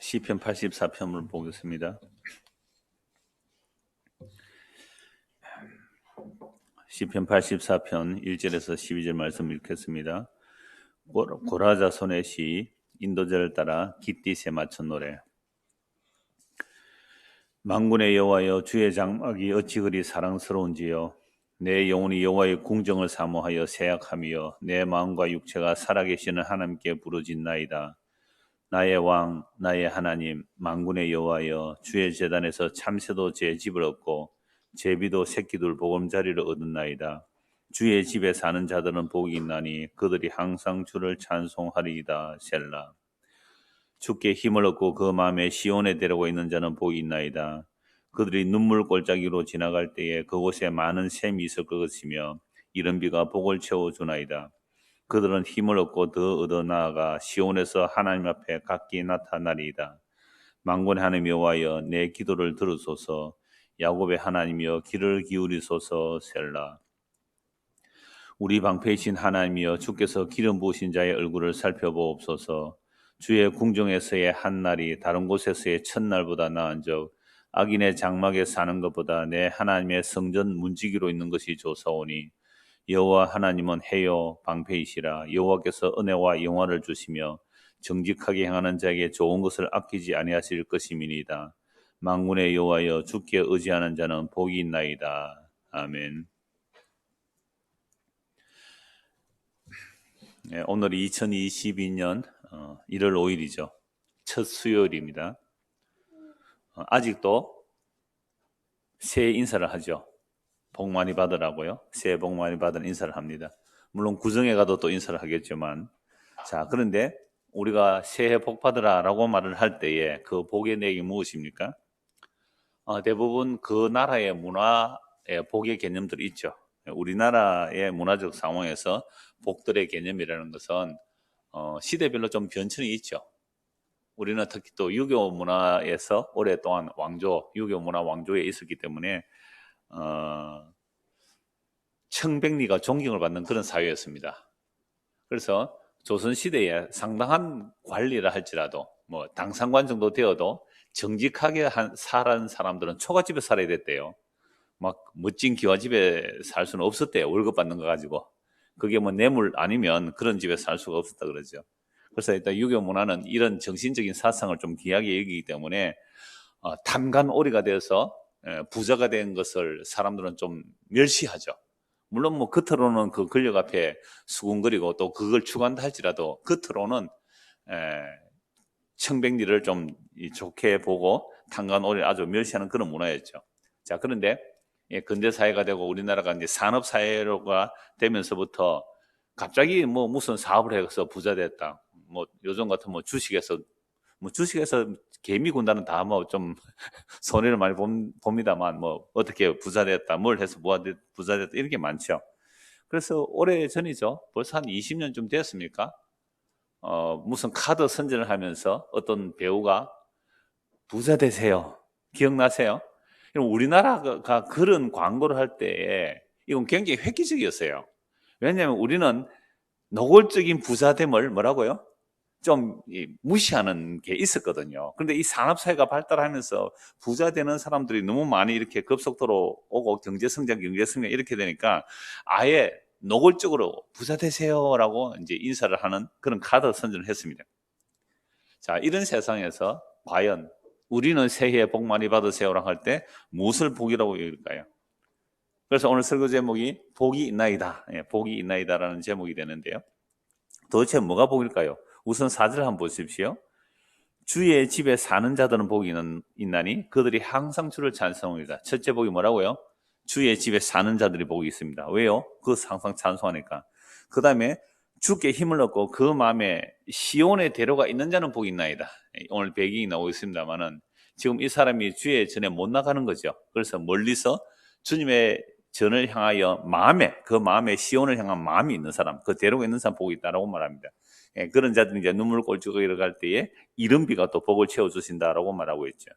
시편 84편을 보겠습니다. 시편 84편 1절에서 12절 말씀 읽겠습니다. 고라자손의 시 인도절을 따라 깃딧에 맞춘 노래. 만군의 여호와여, 주의 장막이 어찌 그리 사랑스러운지요. 내 영혼이 여호와의 궁정을 사모하여 새약하며 내 마음과 육체가 살아계시는 하나님께 부르짖나이다. 나의 왕, 나의 하나님, 만군의 여호와여, 주의 제단에서 참새도 제 집을 얻고 제비도 새끼들 보금자리를 얻었나이다. 주의 집에 사는 자들은 복이 있나니 그들이 항상 주를 찬송하리이다. 셀라. 주께 힘을 얻고 그 마음에 시온에 데려고 있는 자는 복이 있나이다. 그들이 눈물 골짜기로 지나갈 때에 그곳에 많은 샘이 있을 것이며 이른 비가 복을 채워주나이다. 그들은 힘을 얻고 더 얻어 나아가 시온에서 하나님 앞에 각기 나타나리이다. 만군의 하나님 여호와여, 내 기도를 들으소서. 야곱의 하나님이여, 귀를 기울이소서. 셀라. 우리 방패이신 하나님이여, 주께서 기름 부으신 자의 얼굴을 살펴보옵소서. 주의 궁정에서의 한 날이 다른 곳에서의 첫날보다 나은즉 악인의 장막에 사는 것보다 내 하나님의 성전 문지기로 있는 것이 좋사오니 여호와 하나님은 해요 방패이시라. 여호와께서 은혜와 영화를 주시며 정직하게 행하는 자에게 좋은 것을 아끼지 아니하실 것임이니이다. 만군의 여호와여, 주께 의지하는 자는 복이 있나이다. 아멘. 네, 오늘이 2022년 1월 5일이죠. 첫 수요일입니다. 아직도 새해 인사를 하죠. 복 많이 받으라고요. 새해 복 많이 받은 인사를 합니다. 물론 구정에 가도 또 인사를 하겠지만, 자, 그런데 우리가 새해 복 받으라라고 말을 할 때에 그 복의 내용이 무엇입니까? 대부분 그 나라의 문화의 복의 개념들이 있죠. 우리나라의 문화적 상황에서 복들의 개념이라는 것은 시대별로 좀 변천이 있죠. 우리는 특히 또 유교 문화에서 오랫동안 유교 문화 왕조에 있었기 때문에 청백리가 존경을 받는 그런 사회였습니다. 그래서 조선시대에 상당한 관리를 할지라도 뭐 당상관 정도 되어도 정직하게 살아는 사람들은 초가집에 살아야 됐대요. 막 멋진 기와집에 살 수는 없었대요. 월급 받는 거 가지고. 그게 뭐 뇌물 아니면 그런 집에 살 수가 없었다 그러죠. 그래서 일단 유교 문화는 이런 정신적인 사상을 좀 귀하게 여기기 때문에 탐관오리가 되어서 부자가 된 것을 사람들은 좀 멸시하죠. 물론 뭐 겉으로는 그 권력 앞에 수군거리고 또 그걸 추구한다 할지라도 겉으로는 청백리를 좀 좋게 보고 탐관오리를 아주 멸시하는 그런 문화였죠. 자, 그런데 근대사회가 되고 우리나라가 이제 산업사회가 되면서부터 갑자기 뭐 무슨 사업을 해서 부자 됐다. 뭐 요즘 같은 뭐 주식에서 개미 군단은 다 뭐 좀 손해를 많이 봅니다만 뭐 어떻게 부자 됐다, 뭘 해서 부자 됐다 이런 게 많죠. 그래서 오래 전이죠. 벌써 한 20년쯤 됐습니까? 무슨 카드 선전을 하면서 어떤 배우가 부자 되세요. 기억나세요? 우리나라가 그런 광고를 할 때에 이건 굉장히 획기적이었어요. 왜냐하면 우리는 노골적인 부자됨을 뭐라고요? 좀 무시하는 게 있었거든요. 그런데 이 산업사회가 발달하면서 부자 되는 사람들이 너무 많이 이렇게 급속도로 오고 경제성장 이렇게 되니까 아예 노골적으로 부자 되세요라고 이제 인사를 하는 그런 카드 선전을 했습니다. 자, 이런 세상에서 과연 우리는 새해에 복 많이 받으세요라고 할 때 무엇을 복이라고 여길까요? 그래서 오늘 설교 제목이 복이 있나이다. 복이 있나이다라는 제목이 되는데요. 도대체 뭐가 복일까요? 우선 4절 한번 보십시오. 주의 집에 사는 자들은 복이 있나니 그들이 항상 주를 찬송합니다. 첫째 복이 뭐라고요? 주의 집에 사는 자들이 복이 있습니다. 왜요? 그 항상 찬송하니까. 그 다음에 주께 힘을 얻고 그 마음에 시온에 데려가 있는 자는 복이 있나이다. 오늘 배경이 나오고 있습니다만은 지금 이 사람이 주의 전에 못 나가는 거죠. 그래서 멀리서 주님의 전을 향하여 그 마음에 시온을 향한 마음이 있는 사람, 그 데려가 있는 사람 복이 있다라고 말합니다. 그런 자들이 이제 눈물 꼴찌고 이러갈 때에 이른 비가 또 복을 채워주신다라고 말하고 있죠.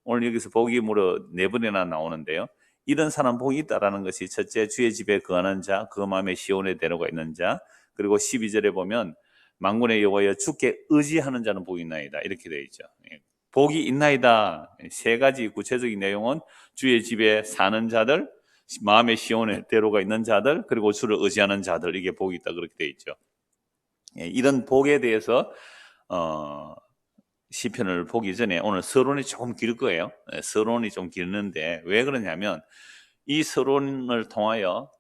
오늘 여기서 복이 무려 4번이나 나오는데요. 이런 사람 복이 있다라는 것이 첫째, 주의 집에 거하는 자, 그 마음에 시온에 데려가 있는 자, 그리고 12절에 보면 만군의 여호와여, 주께 의지하는 자는 복이 있나이다 이렇게 되어 있죠. 복이 있나이다. 세 가지 구체적인 내용은 주의 집에 사는 자들, 마음의 시온의 대로가 있는 자들, 그리고 주를 의지하는 자들, 이게 복이 있다 그렇게 되어 있죠. 이런 복에 대해서 시편을 보기 전에 오늘 서론이 조금 길 거예요. 서론이 좀 길는데 왜 그러냐면 이 서론을 통하여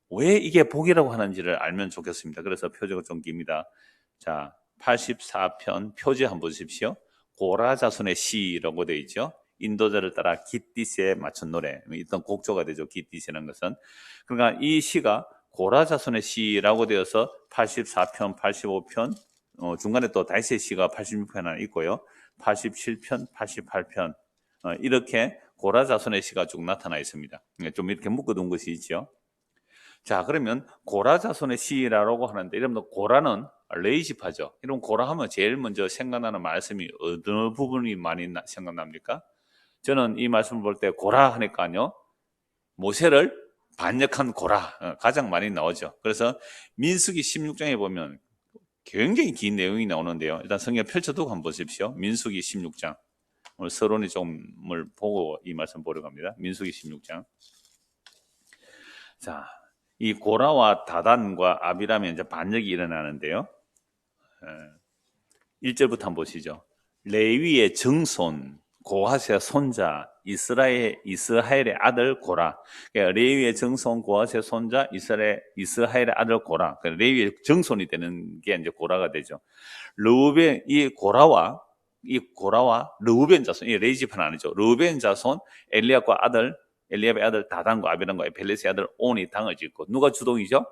왜 이게 복이라고 하는지를 알면 좋겠습니다. 그래서 표제가 좀 깁니다. 자, 84편 표제 한번 보십시오. 고라 자손의 시라고 되어 있죠. 인도자를 따라 깃디스에 맞춘 노래. 일단 곡조가 되죠. 깃디스라는 것은. 그러니까 이 시가 고라 자손의 시라고 되어서 84편, 85편, 중간에 또 다윗의 시가 86편 하나 있고요. 87편, 88편 이렇게 고라 자손의 시가 쭉 나타나 있습니다. 좀 이렇게 묶어둔 것이 있죠. 자, 그러면 고라 자손의 시라고 하는데 여러분들 고라는 레이지파죠. 이런 고라 하면 제일 먼저 생각나는 말씀이 어느 부분이 많이 생각납니까? 저는 이 말씀을 볼 때 고라 하니까요. 모세를 반역한 고라 가장 많이 나오죠. 그래서 민수기 16장에 보면 굉장히 긴 내용이 나오는데요. 일단 성경 펼쳐두고 한번 보십시오. 민수기 16장. 오늘 서론이 좀을 보고 이 말씀 보려고 합니다. 민수기 16장. 자, 이 고라와 다단과 아비람에 이제 반역이 일어나는데요. 1절부터 한번 보시죠. 레위의 정손, 고하세 손자, 이스라엘의 아들 고라. 그러니까 레위의 정손, 고하세 손자, 이스라엘의 아들 고라. 그러니까 레위의 정손이 되는 게 이제 고라가 되죠. 이 고라와 르우벤 자손, 이 레이지판 아니죠. 르우벤 자손, 엘리압의 아들 다단과 아비람과 벨렛의 아들 온이 당을 짓고, 누가 주동이죠?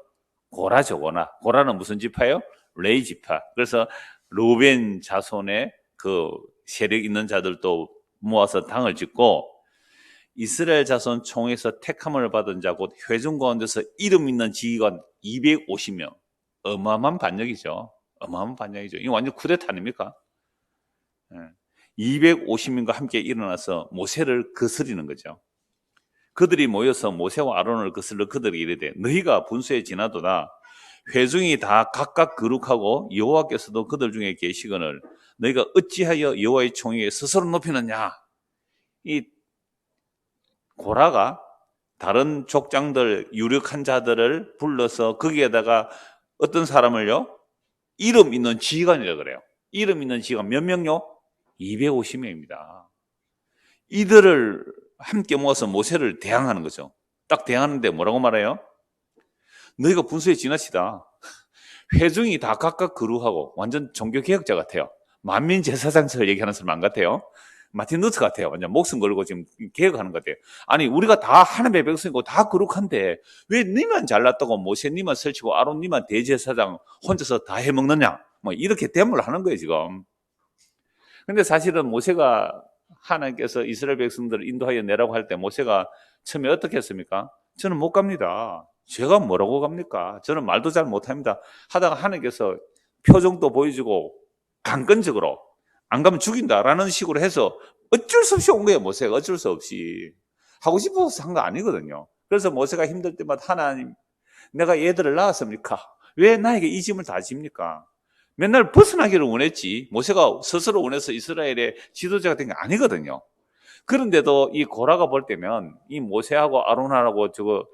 고라죠, 고라. 고라는 무슨 지파예요? 레이지파. 그래서 르우벤 자손의 그 세력 있는 자들도 모아서 당을 짓고, 이스라엘 자손 총에서 택함을 받은 자, 곧 회중 가운데서 이름 있는 지휘관 250명. 어마어마한 반역이죠. 어마어마한 반역이죠. 이거 완전 쿠데타 아닙니까? 250명과 함께 일어나서 모세를 거스리는 거죠. 그들이 모여서 모세와 아론을 거슬러 그들이 이르되 너희가 분수에 지나도다. 회중이 다 각각 거룩하고 여호와께서도 그들 중에 계시거늘 너희가 어찌하여 여호와의 총위에 스스로 높이느냐. 이 고라가 다른 족장들 유력한 자들을 불러서 거기에다가 어떤 사람을요? 이름 있는 지휘관이라고 그래요. 이름 있는 지휘관 몇 명요? 250명입니다. 이들을 함께 모아서 모세를 대항하는 거죠. 딱 대항하는데 뭐라고 말해요? 너희가 분수에 지나치다. 회중이 다 각각 거룩하고 완전 종교개혁자 같아요. 만민제사장처럼 얘기하는 사람 안 같아요. 마틴 루터 같아요. 완전 목숨 걸고 지금 개혁하는 것 같아요. 아니 우리가 다 하나님의 백성이고 다 거룩한데 왜 니만 잘났다고 모세 니만 설치고 아론 니만 대제사장 혼자서 다 해먹느냐. 뭐 이렇게 대물을 하는 거예요 지금. 근데 사실은 모세가 하나님께서 이스라엘 백성들을 인도하여 내라고 할 때 모세가 처음에 어떻게 했습니까? 저는 못 갑니다. 제가 뭐라고 갑니까? 저는 말도 잘 못합니다. 하다가 하나님께서 표정도 보여주고 강권적으로 안 가면 죽인다라는 식으로 해서 어쩔 수 없이 온 거예요. 모세가 어쩔 수 없이. 하고 싶어서 한 거 아니거든요. 그래서 모세가 힘들 때마다 하나님 내가 얘들을 낳았습니까? 왜 나에게 이 짐을 다 집니까? 맨날 벗어나기를 원했지 모세가 스스로 원해서 이스라엘의 지도자가 된 게 아니거든요. 그런데도 이 고라가 볼 때면 이 모세하고 아론하고 저거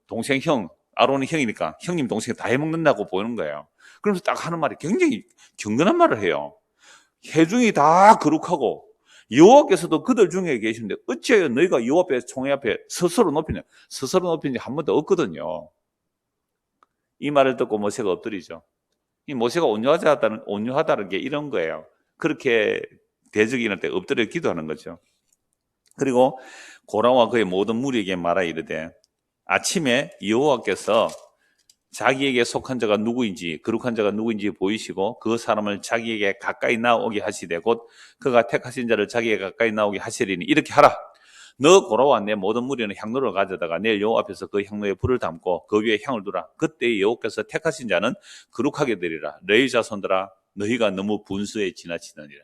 동생 형, 아론이 형이니까 형님 동생 다 해먹는다고 보이는 거예요. 그러면서 딱 하는 말이 굉장히 경건한 말을 해요. 회중이 다 거룩하고 여호와께서도 그들 중에 계시는데 어찌하여 너희가 여호와 앞에 총회 앞에 스스로 높이냐. 스스로 높인 지 한 번도 없거든요. 이 말을 듣고 모세가 엎드리죠. 이 모세가 온유하다는 게 이런 거예요. 그렇게 대적이 일어날 때 엎드려 기도하는 거죠. 그리고 고라와 그의 모든 무리에게 말하 이르되 아침에 여호와께서 자기에게 속한 자가 누구인지 거룩한 자가 누구인지 보이시고 그 사람을 자기에게 가까이 나오게 하시되 곧 그가 택하신 자를 자기에게 가까이 나오게 하시리니 이렇게 하라. 너 고라와 내 모든 무리는 향로를 가져다가 내일 여호와 앞에서 그 향로에 불을 담고 그 위에 향을 두라. 그때 여호와께서 택하신 자는 거룩하게 되리라. 레위 자손들아 너희가 너무 분수에 지나치느니라.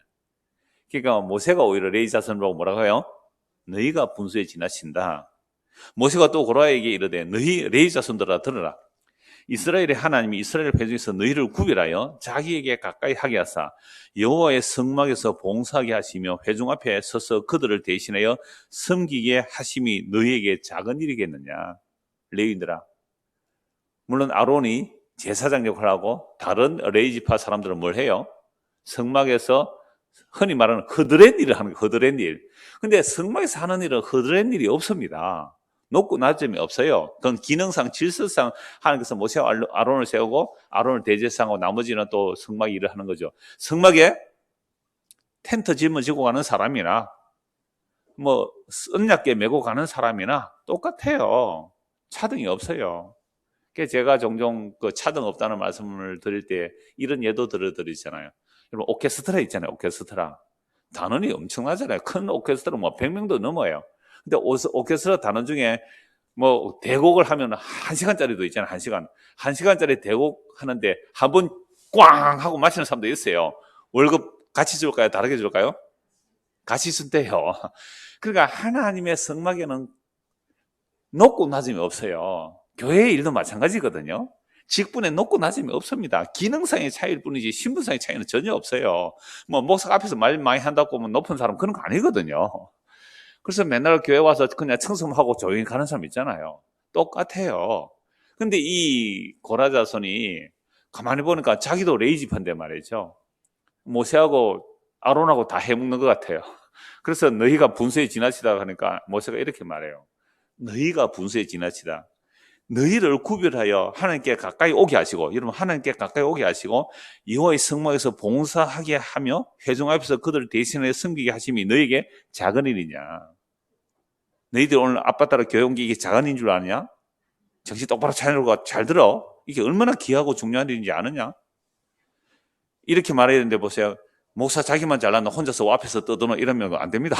그러니까 모세가 오히려 레위 자손이라고 뭐라고 해요? 너희가 분수에 지나친다. 모세가 또 고라에게 이르되 너희 레위 자손들아 들으라. 이스라엘의 하나님이 이스라엘 회중에서 너희를 구별하여 자기에게 가까이 하게 하사 여호와의 성막에서 봉사하게 하시며 회중 앞에 서서 그들을 대신하여 섬기게 하심이 너희에게 작은 일이겠느냐. 레위인들아, 물론 아론이 제사장 역할을 하고 다른 레위지파 사람들은 뭘 해요? 성막에서 흔히 말하는 허드렛 일을 하는 거예요. 허드렛 일. 근데 성막에서 하는 일은 허드렛 일이 없습니다. 높고 낮음이 없어요. 그건 기능상 질서상 하나님께서 모세와 아론을 세우고 아론을 대제사장하고 나머지는 또 성막 일을 하는 거죠. 성막에 텐트 짊어지고 가는 사람이나 뭐 언약궤 메고 가는 사람이나 똑같아요. 차등이 없어요. 그래서 제가 종종 그 차등 없다는 말씀을 드릴 때 이런 예도 들어드리잖아요. 여러분 오케스트라 있잖아요. 오케스트라 단원이 엄청나잖아요. 큰 오케스트라 뭐 100명도 넘어요. 근데 오케스트라 단원 중에 뭐 대곡을 하면 1시간짜리도 있잖아요. 1시간. 1시간짜리 대곡 하는데 한 번 꽝 하고 마치는 사람도 있어요. 월급 같이 줄까요? 다르게 줄까요? 같이 준대요. 그러니까 하나님의 성막에는 높고 낮음이 없어요. 교회의 일도 마찬가지거든요. 직분에 높고 낮음이 없습니다. 기능상의 차이일 뿐이지 신분상의 차이는 전혀 없어요. 뭐 목사 앞에서 말 많이 한다고 하면 높은 사람 그런 거 아니거든요. 그래서 맨날 교회 와서 그냥 청소하고 조용히 가는 사람 있잖아요. 똑같아요. 근데 이 고라자손이 가만히 보니까 자기도 레이지파인데 말이죠. 모세하고 아론하고 다 해먹는 것 같아요. 그래서 너희가 분수에 지나치다 하니까 모세가 이렇게 말해요. 너희가 분수에 지나치다. 너희를 구별하여 하나님께 가까이 오게 하시고, 여러분 하나님께 가까이 오게 하시고 여호와의 성막에서 봉사하게 하며 회중 앞에서 그들을 대신하여 섬기게 하심이 너희에게 작은 일이냐. 너희들 오늘 아빠 따라 교회 온 게 이게 작은 일인 줄 아느냐? 정신 똑바로 차리고 잘 들어. 이게 얼마나 귀하고 중요한 일인지 아느냐? 이렇게 말해야 되는데 보세요. 목사 자기만 잘났나 혼자서 앞에서 떠드노 이러면 안 됩니다.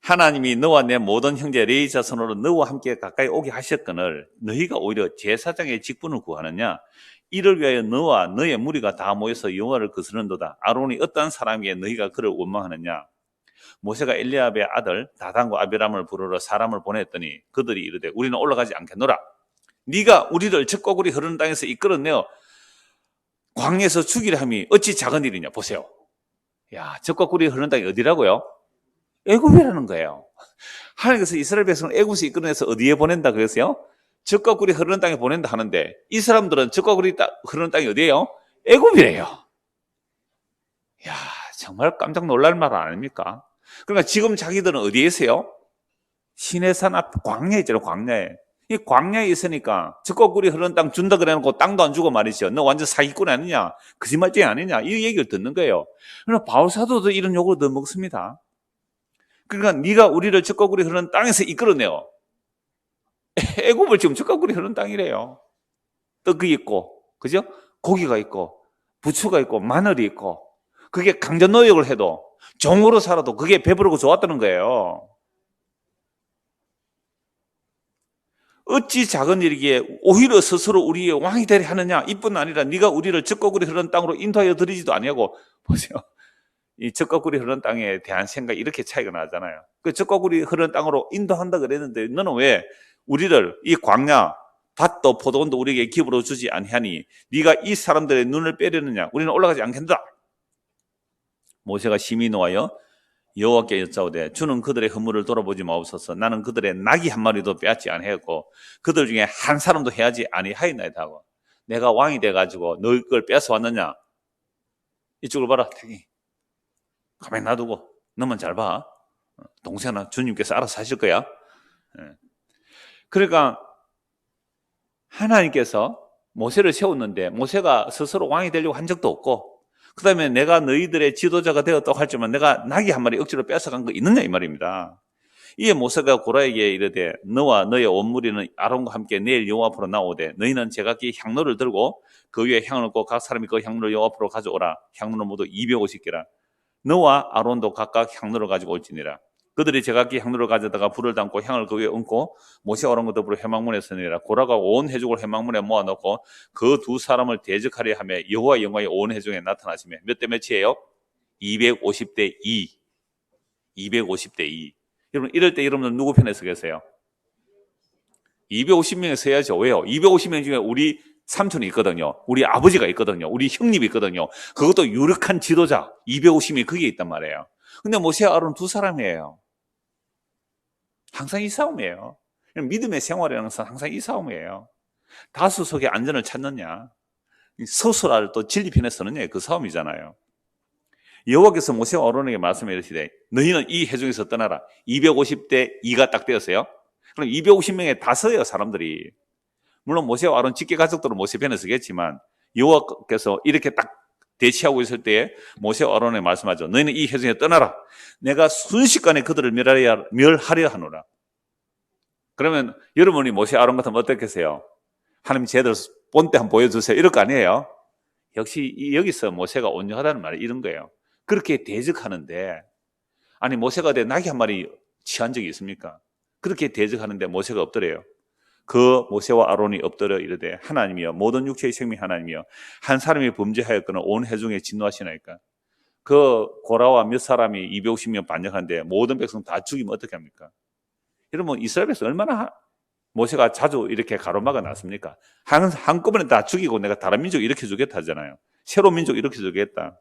하나님이 너와 내 모든 형제 레위 자손으로 너와 함께 가까이 오게 하셨거늘 너희가 오히려 제사장의 직분을 구하느냐? 이를 위하여 너와 너의 무리가 다 모여서 여호와를 거스른도다. 아론이 어떠한 사람에게 너희가 그를 원망하느냐? 모세가 엘리압의 아들 다단과 아비람을 부르러 사람을 보냈더니 그들이 이르되 우리는 올라가지 않겠노라. 네가 우리를 적과구리 흐르는 땅에서 이끌어내어 광야에서 죽이려 함이 어찌 작은 일이냐. 보세요. 야, 적과구리 흐르는 땅이 어디라고요? 애굽이라는 거예요. 하나님께서 이스라엘 백성을 애굽에서 이끌어내서 어디에 보낸다 그랬어요? 적과 꿀이 흐르는 땅에 보낸다 하는데 이 사람들은 적과 꿀이 흐르는 땅이 어디예요? 애굽이래요. 야, 정말 깜짝 놀랄 말 아닙니까? 그러니까 지금 자기들은 어디에 있어요? 시내산 앞 광야에 있잖아요. 광야에. 이 광야에 있으니까 적과 꿀이 흐르는 땅 준다 그래놓고 땅도 안 주고 말이죠. 너 완전 사기꾼 아니냐? 거짓말쟁이 아니냐? 이 얘기를 듣는 거예요. 그러나 바울 사도도 이런 욕을 더 먹습니다. 그러니까 네가 우리를 적과구리 흐르는 땅에서 이끌어내요. 애굽을 지금 적과구리 흐르는 땅이래요. 떡이 있고, 그죠? 고기가 있고, 부추가 있고, 마늘이 있고, 그게 강전 노역을 해도 종으로 살아도 그게 배부르고 좋았다는 거예요. 어찌 작은 일이기에 오히려 스스로 우리의 왕이 되려 하느냐? 이뿐 아니라 네가 우리를 적과구리 흐르는 땅으로 인도하여 드리지도 아니하고, 보세요. 이 적과구리 흐르는 땅에 대한 생각이 이렇게 차이가 나잖아요. 그 적과구리 흐르는 땅으로 인도한다 그랬는데 너는 왜 우리를 이 광야 밭도 포도원도 우리에게 기업으로 주지 아니하니 네가 이 사람들의 눈을 빼려느냐? 우리는 올라가지 않겠다. 모세가 심히 노하여 여호와께 여짜오되 주는 그들의 허물을 돌아보지 마옵소서. 나는 그들의 낙이 한 마리도 빼앗지 아니하였고 그들 중에 한 사람도 해하지 아니하였나이다 하고 내가 왕이 돼가지고 너희 걸 뺏어 왔느냐? 이쪽을 봐라. 가만히 놔두고 너만 잘 봐. 동생은 주님께서 알아서 하실 거야. 그러니까 하나님께서 모세를 세웠는데 모세가 스스로 왕이 되려고 한 적도 없고 그 다음에 내가 너희들의 지도자가 되었다고 할지만 내가 낙이 한 마리 억지로 뺏어간 거 있느냐 이 말입니다. 이에 모세가 고라에게 이르되 너와 너의 온 무리는 아론과 함께 내일 여호와 앞으로 나오되 너희는 제각기 향로를 들고 그 위에 향을 얹고 각 사람이 그 향로를 여호와 앞으로 가져오라. 향로는 모두 250개라. 너와 아론도 각각 향로를 가지고 올지니라. 그들이 제각기 향로를 가져다가 불을 담고 향을 그 위에 얹고 모세와 아론과 더불어 회막문에 서니라. 고라가 온 회중을 회막문에 모아놓고 그 두 사람을 대적하려 하며 여호와의 영광이 온 회중에 나타나시며 몇 대 몇이에요? 250대 2. 250대 2. 여러분 이럴 때 여러분들 누구 편에 서 계세요? 250명에 서야죠. 왜요? 250명 중에 우리 삼촌이 있거든요. 우리 아버지가 있거든요. 우리 형님이 있거든요. 그것도 유력한 지도자 250명이 거기에 있단 말이에요. 근데 모세와 아론 두 사람이에요. 항상 이 싸움이에요. 믿음의 생활이라는 것은 항상 이 싸움이에요. 다수 속에 안전을 찾느냐, 서술할 또 진리 편에 서느냐, 그 싸움이잖아요. 여호와께서 모세와 아론에게 말씀해 이르시되 너희는 이 회중에서 떠나라. 250대 2가 딱 되었어요. 그럼 250명에 다 서요, 사람들이. 물론 모세와 아론 직계 가족들은 모세 편에 서겠지만 여호와께서 이렇게 딱 대치하고 있을 때에 모세와 아론에게 말씀하죠. 너희는 이 회중에 떠나라. 내가 순식간에 그들을 멸하려 하노라. 그러면 여러분이 모세 아론 같으면 어떻겠어요? 하나님 제대로 본때 한번 보여주세요. 이럴 거 아니에요? 역시 여기서 모세가 온유하다는 말이 이런 거예요. 그렇게 대적하는데, 아니 모세가 내 나귀 한 마리 취한 적이 있습니까? 그렇게 대적하는데 모세가 엎드려요. 그 모세와 아론이 엎드려 이르되 하나님이여 모든 육체의 생명 하나님이여 한 사람이 범죄하였거나 온 회중에 진노하시나이까. 그 고라와 몇 사람이 250명 반역하는데 모든 백성 다 죽이면 어떻게 합니까? 여러분 이스라엘 백성 얼마나 모세가 자주 이렇게 가로막아 놨습니까? 한꺼번에 다 죽이고 내가 다른 민족 일으켜 주겠다 하잖아요. 새로운 민족 일으켜 주겠다.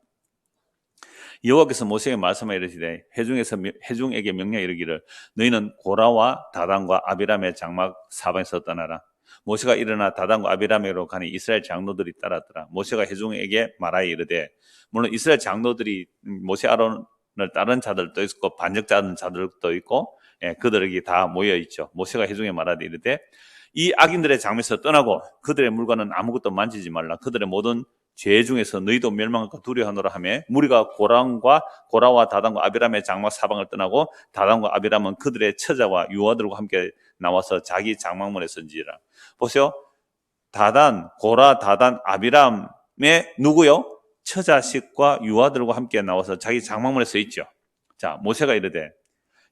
여호와께서 모세에게 말씀하여 이르시되 회중에게 명령하여 이르기를 너희는 고라와 다단과 아비람의 장막 사방에서 떠나라. 모세가 일어나 다단과 아비람으로 가니 이스라엘 장로들이 따랐더라. 모세가 회중에게 말하여 이르되, 물론 이스라엘 장로들이 모세 아론을 따른 자들도 있고 반역자는 자들도 있고 그들에게 다 모여 있죠. 모세가 회중에 말하되 이르되 이 악인들의 장막에서 떠나고 그들의 물건은 아무것도 만지지 말라. 그들의 모든 죄 중에서 너희도 멸망할까 두려워하노라 하며 무리가 고라와 다단과 아비람의 장막 사방을 떠나고 다단과 아비람은 그들의 처자와 유아들과 함께 나와서 자기 장막문에 선지라. 보세요. 고라, 다단, 아비람의 누구요? 처자식과 유아들과 함께 나와서 자기 장막문에 서 있죠. 자, 모세가 이르되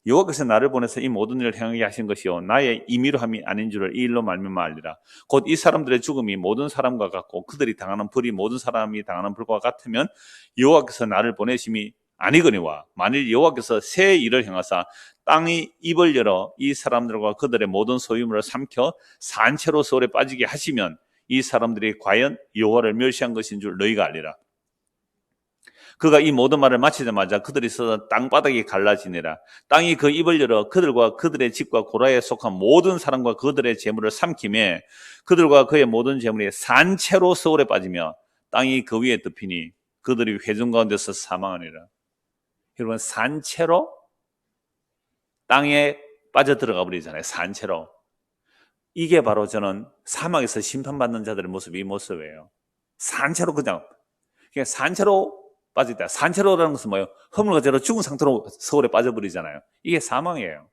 여호와께서 나를 보내서 이 모든 일을 행하게 하신 것이요 나의 임의로 함이 아닌 줄을 이 일로 말미암아 알리라. 곧 이 사람들의 죽음이 모든 사람과 같고 그들이 당하는 벌이 모든 사람이 당하는 벌과 같으면 여호와께서 나를 보내심이 아니거니와 만일 여호와께서 새 일을 행하사 땅이 입을 열어 이 사람들과 그들의 모든 소유물을 삼켜 산채로 서울에 빠지게 하시면 이 사람들이 과연 여호와를 멸시한 것인 줄 너희가 알리라. 그가 이 모든 말을 마치자마자 그들이 서서 땅바닥이 갈라지니라. 땅이 그 입을 열어 그들과 그들의 집과 고라에 속한 모든 사람과 그들의 재물을 삼키매 그들과 그의 모든 재물이 산채로 서울에 빠지며 땅이 그 위에 덮이니 그들이 회중 가운데서 사망하니라. 여러분 산채로 땅에 빠져들어가 버리잖아요. 산채로. 이게 바로 저는 사막에서 심판받는 자들의 모습이 이 모습이에요. 산채로 그냥 산채로 빠지다. 산채로라는 것은 뭐예요? 허물과제로 죽은 상태로 서울에 빠져버리잖아요. 이게 사망이에요.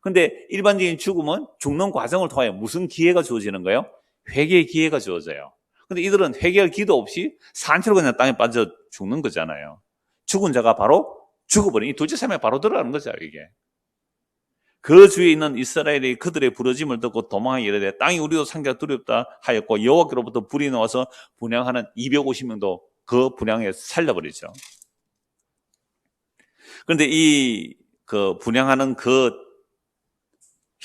근데 일반적인 죽음은 죽는 과정을 통하여 무슨 기회가 주어지는 거예요? 회개의 기회가 주어져요. 근데 이들은 회개할 기도 없이 산채로 그냥 땅에 빠져 죽는 거잖아요. 죽은 자가 바로 죽어버린 이 둘째 삶에 바로 들어가는 거죠, 이게. 그 주위에 있는 이스라엘이 그들의 부르짐을 듣고 도망하여 이르되 땅이 우리도 상기가 두렵다 하였고 여호와께로부터 불이 나와서 분향하는 250명도 그 분향에 살려버리죠. 그런데 그 분향하는 그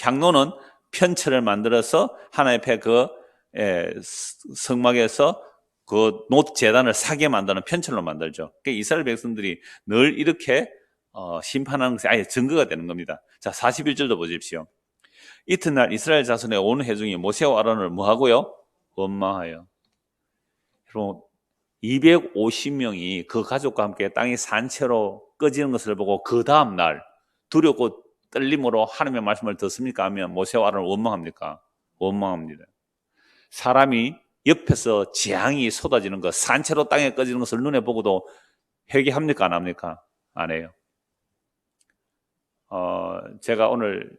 향로는 편체를 만들어서 하나님 앞에 그 성막에서 그 노 제단을 사게 만드는 편체로 만들죠. 그러니까 이스라엘 백성들이 늘 이렇게 심판하는 것이 아예 증거가 되는 겁니다. 자, 41절도 보십시오. 이튿날 이스라엘 자손의 온 회중이 모세와 아론을 뭐하고요? 원망하여. 여러분 250명이 그 가족과 함께 땅이 산채로 꺼지는 것을 보고 그 다음날 두렵고 떨림으로 하나님의 말씀을 듣습니까? 하면 모세와 아론을 원망합니까? 원망합니다. 사람이 옆에서 재앙이 쏟아지는 것, 산채로 땅에 꺼지는 것을 눈에 보고도 회개합니까? 안 합니까? 안 해요. 제가 오늘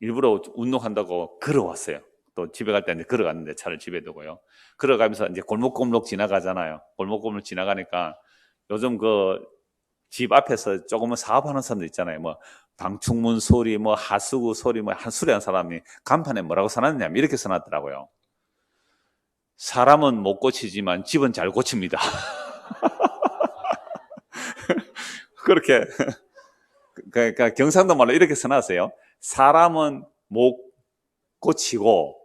일부러 운동한다고 걸어왔어요. 또 집에 갈 때 이제 걸어갔는데 차를 집에 두고요. 걸어가면서 이제 골목골목 지나가잖아요. 골목골목 지나가니까 요즘 그 집 앞에서 조금은 사업하는 사람들 있잖아요. 뭐 방충문 소리, 뭐 하수구 소리, 뭐 한 수리한 사람이 간판에 뭐라고 써놨냐면 이렇게 써놨더라고요. 사람은 못 고치지만 집은 잘 고칩니다. 그렇게 그러니까 경상도 말로 이렇게 써놨어요. 사람은 고치고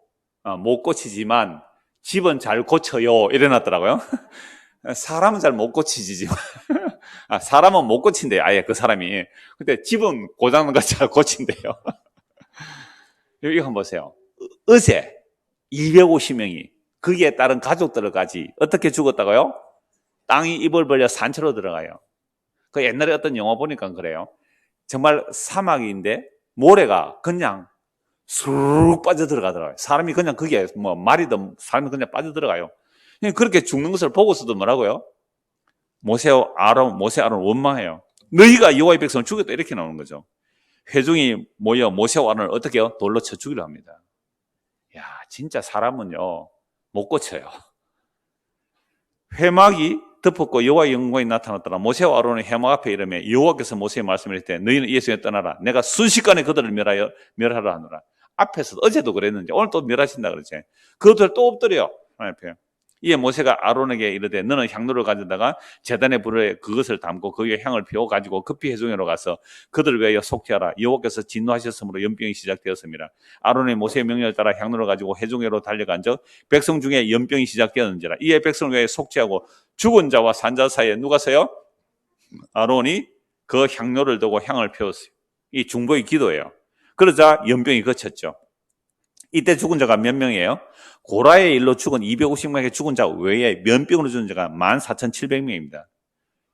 못 고치지만 집은 잘 고쳐요 이래놨더라고요. 사람은 잘 못 고치지만 사람은 못 고친대요. 아예 그 사람이. 근데 집은 고장난 거 잘 고친대요. 이거 한번 보세요. 어제 250명이 거기에 따른 가족들까지 어떻게 죽었다고요? 땅이 입을 벌려 산채로 들어가요. 그 옛날에 어떤 영화 보니까 그래요. 정말 사막인데 모래가 그냥 쑥 빠져 들어가더라고요. 사람이 그냥 그게 뭐 말이든 사람이 그냥 빠져 들어가요. 그렇게 죽는 것을 보고서도 뭐라고요? 모세 아론 원망해요. 너희가 여호와의 백성을 죽였다 이렇게 나오는 거죠. 회중이 모여 모세와 아론을 어떻게 해요? 돌로 쳐 죽이려 합니다. 야, 진짜 사람은요 못 고쳐요. 회막이 덮었고 여호와의 영광이 나타났더라. 모세와 아론의 해막 앞에 이르매 여호와께서 모세의 말씀을 했을 때 너희는 이 예수에 떠나라. 내가 순식간에 그들을 멸하라 하노라. 앞에서 어제도 그랬는데 오늘 또 멸하신다 그러지. 그들 또 엎드려 하나님 앞에. 이에 모세가 아론에게 이르되 너는 향로를 가져다가 제단의 불에 그것을 담고 그 위에 향을 피워 가지고 급히 회중으로 가서 그들을 위하여 속죄하라. 여호와께서 진노하셨으므로 연병이 시작되었습니다. 아론의 모세의 명령을 따라 향로를 가지고 회중으로 달려간즉 백성 중에 연병이 시작되었는지라. 이에 백성을 위하여 속죄하고 죽은 자와 산 자 사이에 누가 서요? 아론이 그 향로를 두고 향을 피웠어요. 이 중보의 기도예요. 그러자 연병이 그쳤죠. 이때 죽은 자가 몇 명이에요? 고라의 일로 죽은 250명의 죽은 자 외에 면병으로 죽은 자가 14,700명입니다.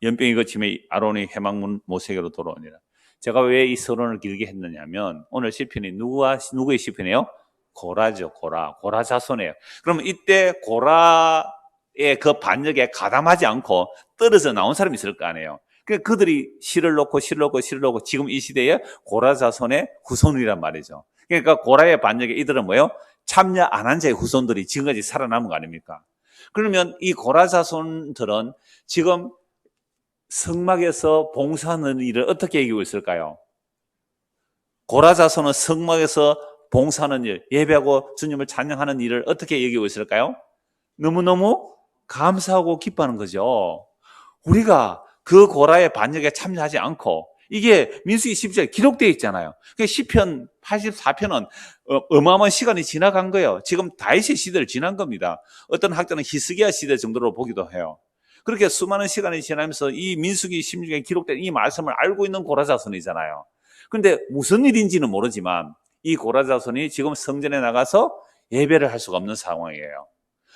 연병이 거치며 아론이 해막문 모세에게로 돌아오니라. 제가 왜 이 서론을 길게 했느냐면 오늘 시편이 누구의 시편이에요? 고라죠. 고라 자손이에요. 그러면 이때 고라의 그 반역에 가담하지 않고 떨어져 나온 사람이 있을 거 아니에요. 그들이 실을 놓고 지금 이 시대에 고라 자손의 후손이란 말이죠. 그러니까 고라의 반역에 이들은 뭐예요? 참여 안 한 자의 후손들이 지금까지 살아남은 거 아닙니까? 그러면 이 고라 자손들은 지금 성막에서 봉사하는 일을 어떻게 이기고 있을까요? 고라 자손은 성막에서 봉사하는 일, 예배하고 주님을 찬양하는 일을 어떻게 여기고 있을까요? 너무너무 감사하고 기뻐하는 거죠. 우리가 그 고라의 반역에 참여하지 않고 이게 민수기 12절에 기록되어 있잖아요. 시편 84편은 어마어마한 시간이 지나간 거예요. 지금 다윗의 시대를 지난 겁니다. 어떤 학자는 히스기야 시대 정도로 보기도 해요. 그렇게 수많은 시간이 지나면서 이 민수기 16절에 기록된 이 말씀을 알고 있는 고라 자손이잖아요. 그런데 무슨 일인지는 모르지만 이 고라 자손이 지금 성전에 나가서 예배를 할 수가 없는 상황이에요.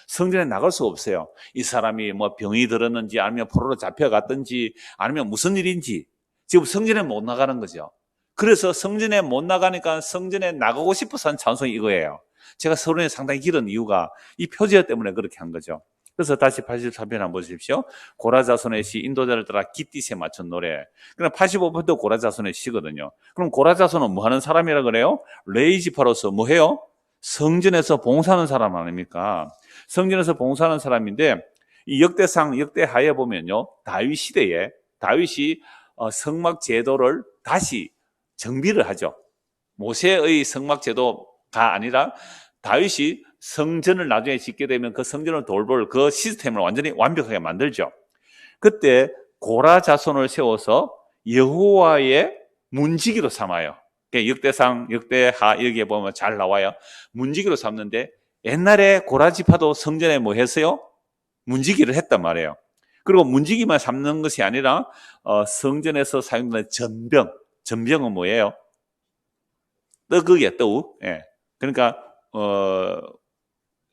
성전에 나갈 수가 없어요. 이 사람이 뭐 병이 들었는지 아니면 포로로 잡혀갔든지 아니면 무슨 일인지 지금 성전에 못 나가는 거죠. 그래서 성전에 못 나가니까 성전에 나가고 싶어서 한 찬송이 이거예요. 제가 서론이 상당히 길은 이유가 이 표제어 때문에 그렇게 한 거죠. 그래서 다시 83편 한번 보십시오. 고라 자손의 시 인도자를 따라 깃딧에 맞춘 노래. 그럼 85편도 고라 자손의 시거든요. 그럼 고라 자손은 뭐 하는 사람이라 그래요? 레이지파로서 뭐 해요? 성전에서 봉사하는 사람 아닙니까? 성전에서 봉사하는 사람인데 이 역대상 역대하에 보면요. 다윗 시대에 다윗이 성막 제도를 다시 정비를 하죠. 모세의 성막 제도가 아니라 다윗이 성전을 나중에 짓게 되면 그 성전을 돌볼 그 시스템을 완전히 완벽하게 만들죠. 그때 고라 자손을 세워서 여호와의 문지기로 삼아요. 역대상, 역대하 여기에 보면 잘 나와요. 문지기로 삼는데 옛날에 고라 지파도 성전에 뭐 했어요? 문지기를 했단 말이에요. 그리고 문지기만 삼는 것이 아니라 성전에서 사용되는 전병은 뭐예요? 떡이에요, 떡. 예. 그러니까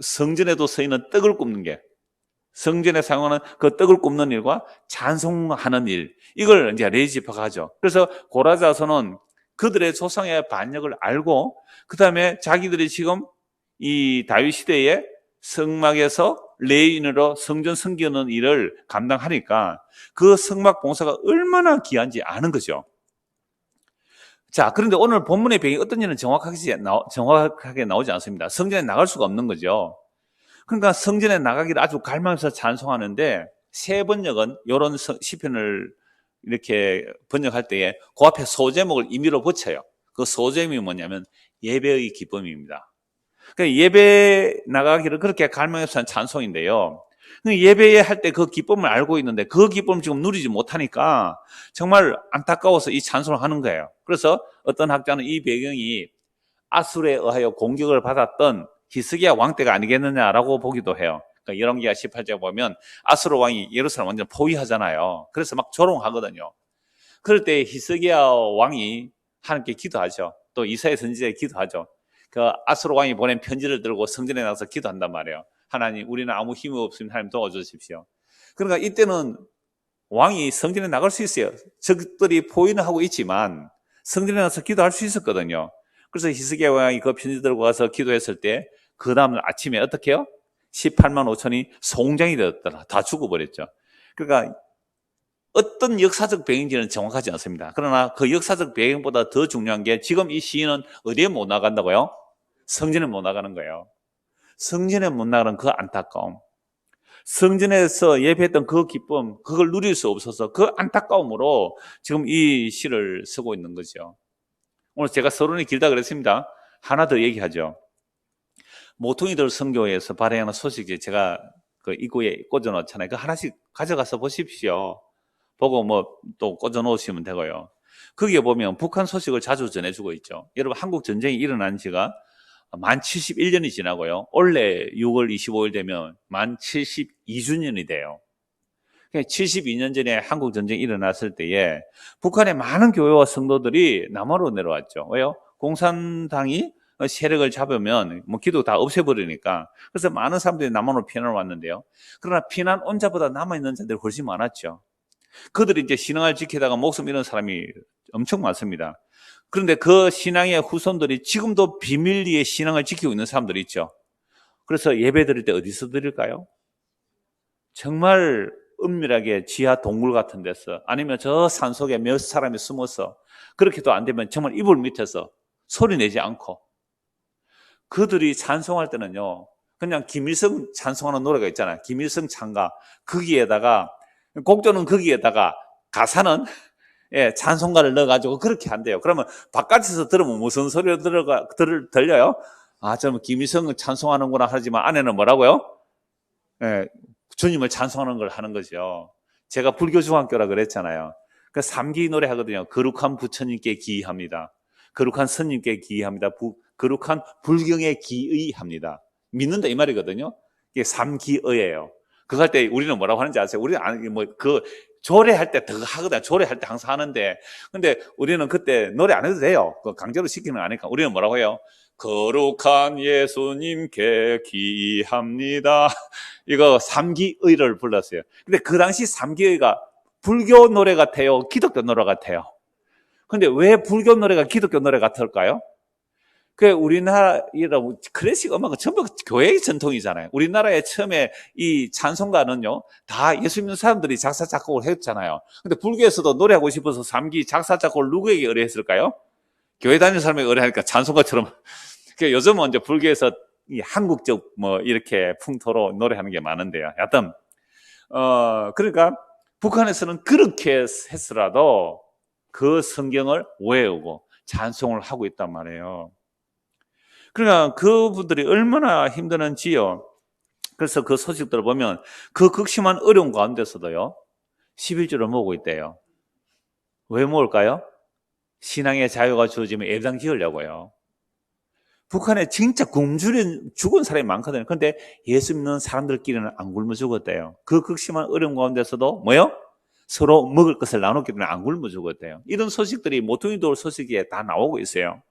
성전에도 쓰이는 떡을 굽는 게 성전에 사용하는 그 떡을 굽는 일과 찬송하는 일 이걸 이제 레위지파가 하죠. 그래서 고라 자손은 그들의 조상의 반역을 알고 그 다음에 자기들이 지금 이 다윗 시대에 성막에서 레위인으로 성전 섬기는 일을 감당하니까 그 성막 봉사가 얼마나 귀한지 아는 거죠. 자, 그런데 오늘 본문의 배경이 어떤 일은 정확하게 나오지 않습니다. 성전에 나갈 수가 없는 거죠. 그러니까 성전에 나가기를 아주 갈망해서 찬송하는데 새 번역은 이런 시편을 이렇게 번역할 때에 그 앞에 소제목을 임의로 붙여요. 그 소제목이 뭐냐면 예배의 기쁨입니다. 그러니까 예배 나가기를 그렇게 갈망해서 한 찬송인데요. 예배에 할 때 그 기쁨을 알고 있는데 그 기쁨을 지금 누리지 못하니까 정말 안타까워서 이 찬송을 하는 거예요. 그래서 어떤 학자는 이 배경이 아술에 의하여 공격을 받았던 히스기야 왕 때가 아니겠느냐라고 보기도 해요. 그러니까 열왕기하 18장 보면 아수르 왕이 예루살렘 완전 포위하잖아요. 그래서 막 조롱하거든요. 그럴 때 히스기야 왕이 하나님께 기도하죠. 또 이사야 선지자에 기도하죠. 그 아수르 왕이 보낸 편지를 들고 성전에 나가서 기도한단 말이에요. 하나님, 우리는 아무 힘이 없으면 하나님 도와주십시오. 그러니까 이때는 왕이 성전에 나갈 수 있어요. 적들이 포위는 하고 있지만 성전에 나가서 기도할 수 있었거든요. 그래서 히스기야 왕이 그 편지 들고 가서 기도했을 때 그 다음 아침에 어떻게 해요? 18만 5천이 송장이 되었더라. 다 죽어버렸죠. 그러니까 어떤 역사적 배경인지는 정확하지 않습니다. 그러나 그 역사적 배경보다 더 중요한 게 지금 이 시인은 어디에 못 나간다고요? 성전에 못 나가는 거예요. 성전에 못 나가는 그 안타까움. 성전에서 예배했던 그 기쁨, 그걸 누릴 수 없어서 그 안타까움으로 지금 이 시를 쓰고 있는 거죠. 오늘 제가 서론이 길다 그랬습니다. 하나 더 얘기하죠. 모퉁이들 선교회에서 발행하는 소식이 제가 그 입구에 꽂아놓잖아요. 그 하나씩 가져가서 보십시오. 보고 뭐 또 꽂아놓으시면 되고요. 거기에 보면 북한 소식을 자주 전해주고 있죠. 여러분, 한국 전쟁이 일어난 지가 만 71년이 지나고요. 올해 6월 25일 되면 만 72주년이 돼요. 72년 전에 한국 전쟁이 일어났을 때에 북한의 많은 교회와 성도들이 남한으로 내려왔죠. 왜요? 공산당이 세력을 잡으면 뭐 기도 다 없애버리니까. 그래서 많은 사람들이 남한으로 피난을 왔는데요. 그러나 피난 온 자보다 남아있는 자들이 훨씬 많았죠. 그들이 이제 신앙을 지키다가 목숨 잃은 사람이 엄청 많습니다. 그런데 그 신앙의 후손들이 지금도 비밀리에 신앙을 지키고 있는 사람들이 있죠. 그래서 예배 드릴 때 어디서 드릴까요? 정말 은밀하게 지하 동굴 같은 데서, 아니면 저 산속에 몇 사람이 숨어서, 그렇게도 안 되면 정말 이불 밑에서 소리 내지 않고, 그들이 찬송할 때는요, 그냥 김일성 찬송하는 노래가 있잖아요. 김일성 찬가. 거기에다가, 곡조는 거기에다가 가사는 찬송가를 넣어가지고 그렇게 한대요. 그러면 바깥에서 들으면 무슨 소리가 들려요? 아, 좀 김일성 찬송하는구나 하지만 안에는 뭐라고요? 주님을 찬송하는 걸 하는 거죠. 제가 불교 중학교라 그랬잖아요. 그 3기 노래 하거든요. 거룩한 부처님께 기의합니다. 거룩한 스님께 기의합니다. 거룩한 불경에 기의합니다. 믿는다 이 말이거든요. 이게 3기의예요. 그거 할 때 우리는 뭐라고 하는지 아세요? 우리는 조례할 때 더 하거든요. 조례할 때 항상 하는데, 근데 우리는 그때 노래 안 해도 돼요. 강제로 시키는 거 아니까. 우리는 뭐라고 해요? 거룩한 예수님께 기합니다. 이거 3기의를 불렀어요. 근데 그 당시 3기의가 불교 노래 같아요? 기독교 노래 같아요? 근데 왜 불교 노래가 기독교 노래 같을까요? 그 우리나라 클래식 음악은 전부 교회의 전통이잖아요. 우리나라에 처음에 이 찬송가는요, 다 예수 믿는 사람들이 작사 작곡을 했잖아요. 근데 불교에서도 노래하고 싶어서 3기 작사 작곡을 누구에게 의뢰했을까요? 교회 다니는 사람에게 의뢰하니까 찬송가처럼. 요즘은 이제 불교에서 이 한국적 이렇게 풍토로 노래하는 게 많은데요. 여하튼 그러니까 북한에서는 그렇게 했으라도 그 성경을 외우고 찬송을 하고 있단 말이에요. 그러니까 그분들이 얼마나 힘드는지요. 그래서 그 소식들을 보면 그 극심한 어려운 가운데서도요, 11조를 모으고 있대요. 왜 모을까요? 신앙의 자유가 주어지면 예배당 지으려고요. 북한에 진짜 굶주린 죽은 사람이 많거든요. 그런데 예수 믿는 사람들끼리는 안 굶어 죽었대요. 그 극심한 어려운 가운데서도 뭐요? 서로 먹을 것을 나눴기 때문에 안 굶어 죽었대요. 이런 소식들이 모퉁이돌 소식에 다 나오고 있어요.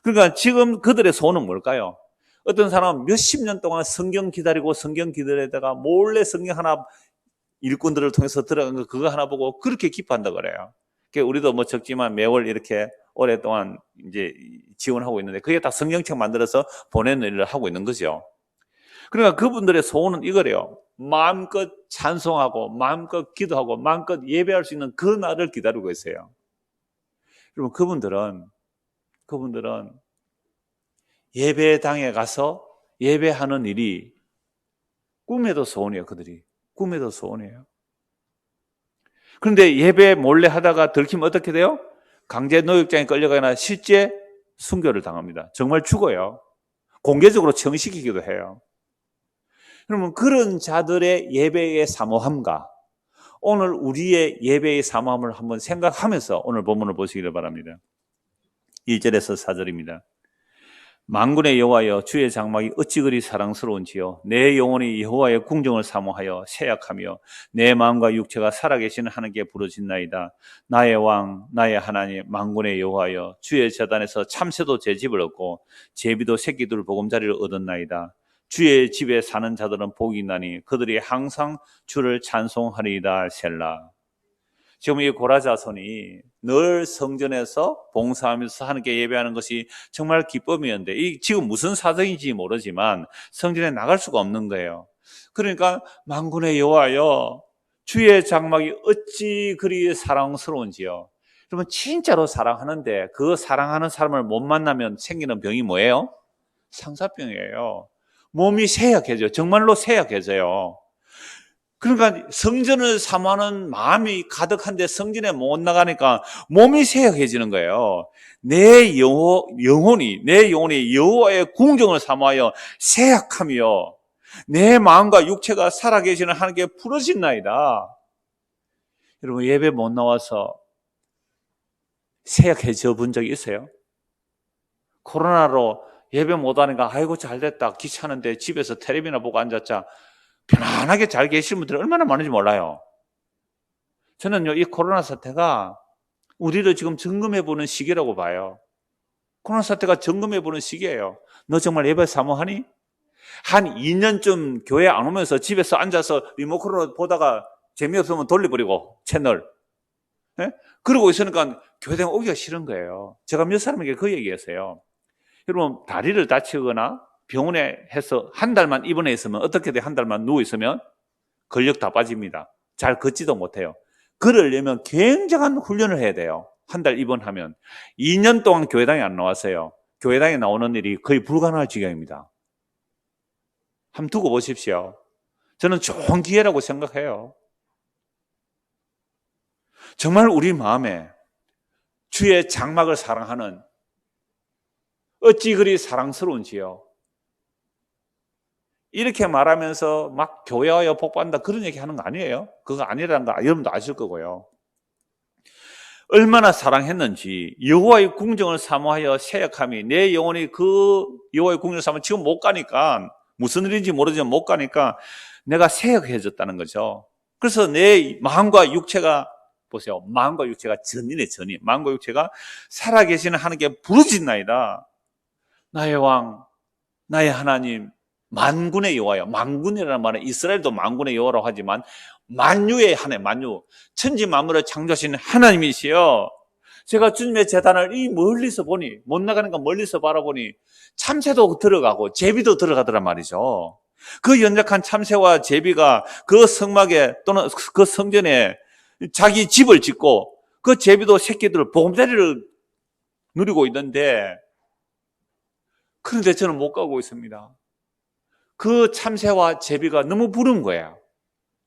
그러니까 지금 그들의 소원은 뭘까요? 어떤 사람은 몇십 년 동안 성경 기다리다가 몰래 성경 하나 일꾼들을 통해서 들어간 거 그거 하나 보고 그렇게 기뻐한다 그래요. 우리도 뭐 적지만 매월 이렇게 오랫동안 이제 지원하고 있는데 그게 다 성경책 만들어서 보내는 일을 하고 있는 거죠. 그러니까 그분들의 소원은 이거래요. 마음껏 찬송하고 마음껏 기도하고 마음껏 예배할 수 있는 그 날을 기다리고 있어요. 여러분, 그분들은 예배당에 가서 예배하는 일이 꿈에도 소원이에요. 그들이 꿈에도 소원이에요. 그런데 예배 몰래 하다가 들키면 어떻게 돼요? 강제 노역장에 끌려가거나 실제 순교를 당합니다. 정말 죽어요. 공개적으로 처형시키기도 해요. 그러면 그런 자들의 예배의 사모함과 오늘 우리의 예배의 사모함을 한번 생각하면서 오늘 본문을 보시기를 바랍니다. 1절에서 4절입니다. 만군의 여호와여, 주의 장막이 어찌 그리 사랑스러운지요. 내 영혼이 여호와의 궁정을 사모하여 새약하며 내 마음과 육체가 살아계시는 하나님께 부르짖나이다. 나의 왕, 나의 하나님, 만군의 여호와여, 주의 제단에서 참새도 제 집을 얻고 제비도 새끼들 보금자리를 얻었나이다. 주의 집에 사는 자들은 복이 있나니 그들이 항상 주를 찬송하리이다. 셀라. 지금 이 고라자손이 늘 성전에서 봉사하면서 하나님께 예배하는 것이 정말 기쁨이었는데, 이 지금 무슨 사정인지 모르지만 성전에 나갈 수가 없는 거예요. 그러니까 만군의 여호와여, 주의 장막이 어찌 그리 사랑스러운지요. 여러분, 진짜로 사랑하는데 그 사랑하는 사람을 못 만나면 생기는 병이 뭐예요? 상사병이에요. 몸이 쇠약해져요. 정말로 쇠약해져요. 그러니까 성전을 사모하는 마음이 가득한데 성전에 못 나가니까 몸이 쇠약해지는 거예요. 내 영혼이 여호와의 궁정을 사모하여 쇠약하며 내 마음과 육체가 살아계시는 하나님께 부르짖나이다. 여러분, 예배 못 나와서 쇠약해져 본 적이 있어요? 코로나로 예배 못 하니까 아이고 잘됐다, 귀찮은데 집에서 텔레비나 보고 앉았자, 편안하게 잘 계시는 분들이 얼마나 많은지 몰라요. 저는요, 이 코로나 사태가 우리를 지금 점검해보는 시기라고 봐요. 코로나 사태가 점검해보는 시기예요. 너 정말 예배 사모하니? 한 2년쯤 교회 안 오면서 집에서 앉아서 리모컨으로 보다가 재미없으면 돌려버리고 채널. 네? 그러고 있으니까 교회 오기가 싫은 거예요. 제가 몇 사람에게 그 얘기했어요. 여러분, 다리를 다치거나 병원에 해서 한 달만 입원해 있으면 어떻게 돼? 한 달만 누워 있으면 근력 다 빠집니다. 잘 걷지도 못해요. 그러려면 굉장한 훈련을 해야 돼요. 한 달 입원하면. 2년 동안 교회당에 안 나왔어요. 교회당에 나오는 일이 거의 불가능할 지경입니다. 한번 두고 보십시오. 저는 좋은 기회라고 생각해요. 정말 우리 마음에 주의 장막을 사랑하는, 어찌 그리 사랑스러운지요. 이렇게 말하면서 막 교회하여 복받는다 그런 얘기 하는 거 아니에요. 그거 아니라는 거 여러분도 아실 거고요. 얼마나 사랑했는지, 여호와의 궁정을 사모하여 새약함이, 내 영혼이 그 여호와의 궁정을 사모하여 지금 못 가니까, 무슨 일인지 모르지만 못 가니까 내가 새약해졌다는 거죠. 그래서 내 마음과 육체가, 보세요, 마음과 육체가 전이네, 전이. 마음과 육체가 살아계시는 하나님께 부르짖나이다. 나의 왕, 나의 하나님, 만군의 여호와여. 만군이라는 말은 이스라엘도 만군의 여호와라고 하지만 만유의 하나님, 만유, 천지 만물을 창조하신 하나님이시여. 제가 주님의 제단을 이 멀리서 보니, 못 나가니까 멀리서 바라보니 참새도 들어가고 제비도 들어가더란 말이죠. 그 연약한 참새와 제비가 그 성막에 또는 그 성전에 자기 집을 짓고 그 제비도 새끼들 보금자리를 누리고 있는데, 그런데 저는 못 가고 있습니다. 그 참새와 제비가 너무 부른 거예요.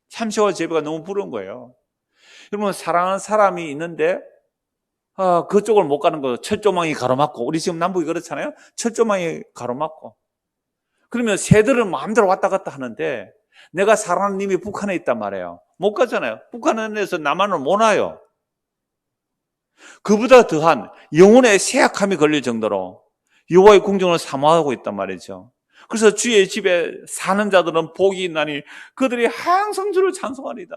참새와 제비가 너무 부른 거예요. 여러분, 사랑하는 사람이 있는데 그쪽을 못 가는 거, 철조망이 가로막고, 우리 지금 남북이 그렇잖아요. 철조망이 가로막고. 그러면 새들은 마음대로 왔다 갔다 하는데 내가 사랑하는 님이 북한에 있단 말이에요. 못 가잖아요. 북한에서 남한을 못 와요. 그보다 더한 영혼의 쇠약함이 걸릴 정도로 여호와의 궁정을 사모하고 있단 말이죠. 그래서 주의 집에 사는 자들은 복이 있나니 그들이 항상 주를 찬송하리다.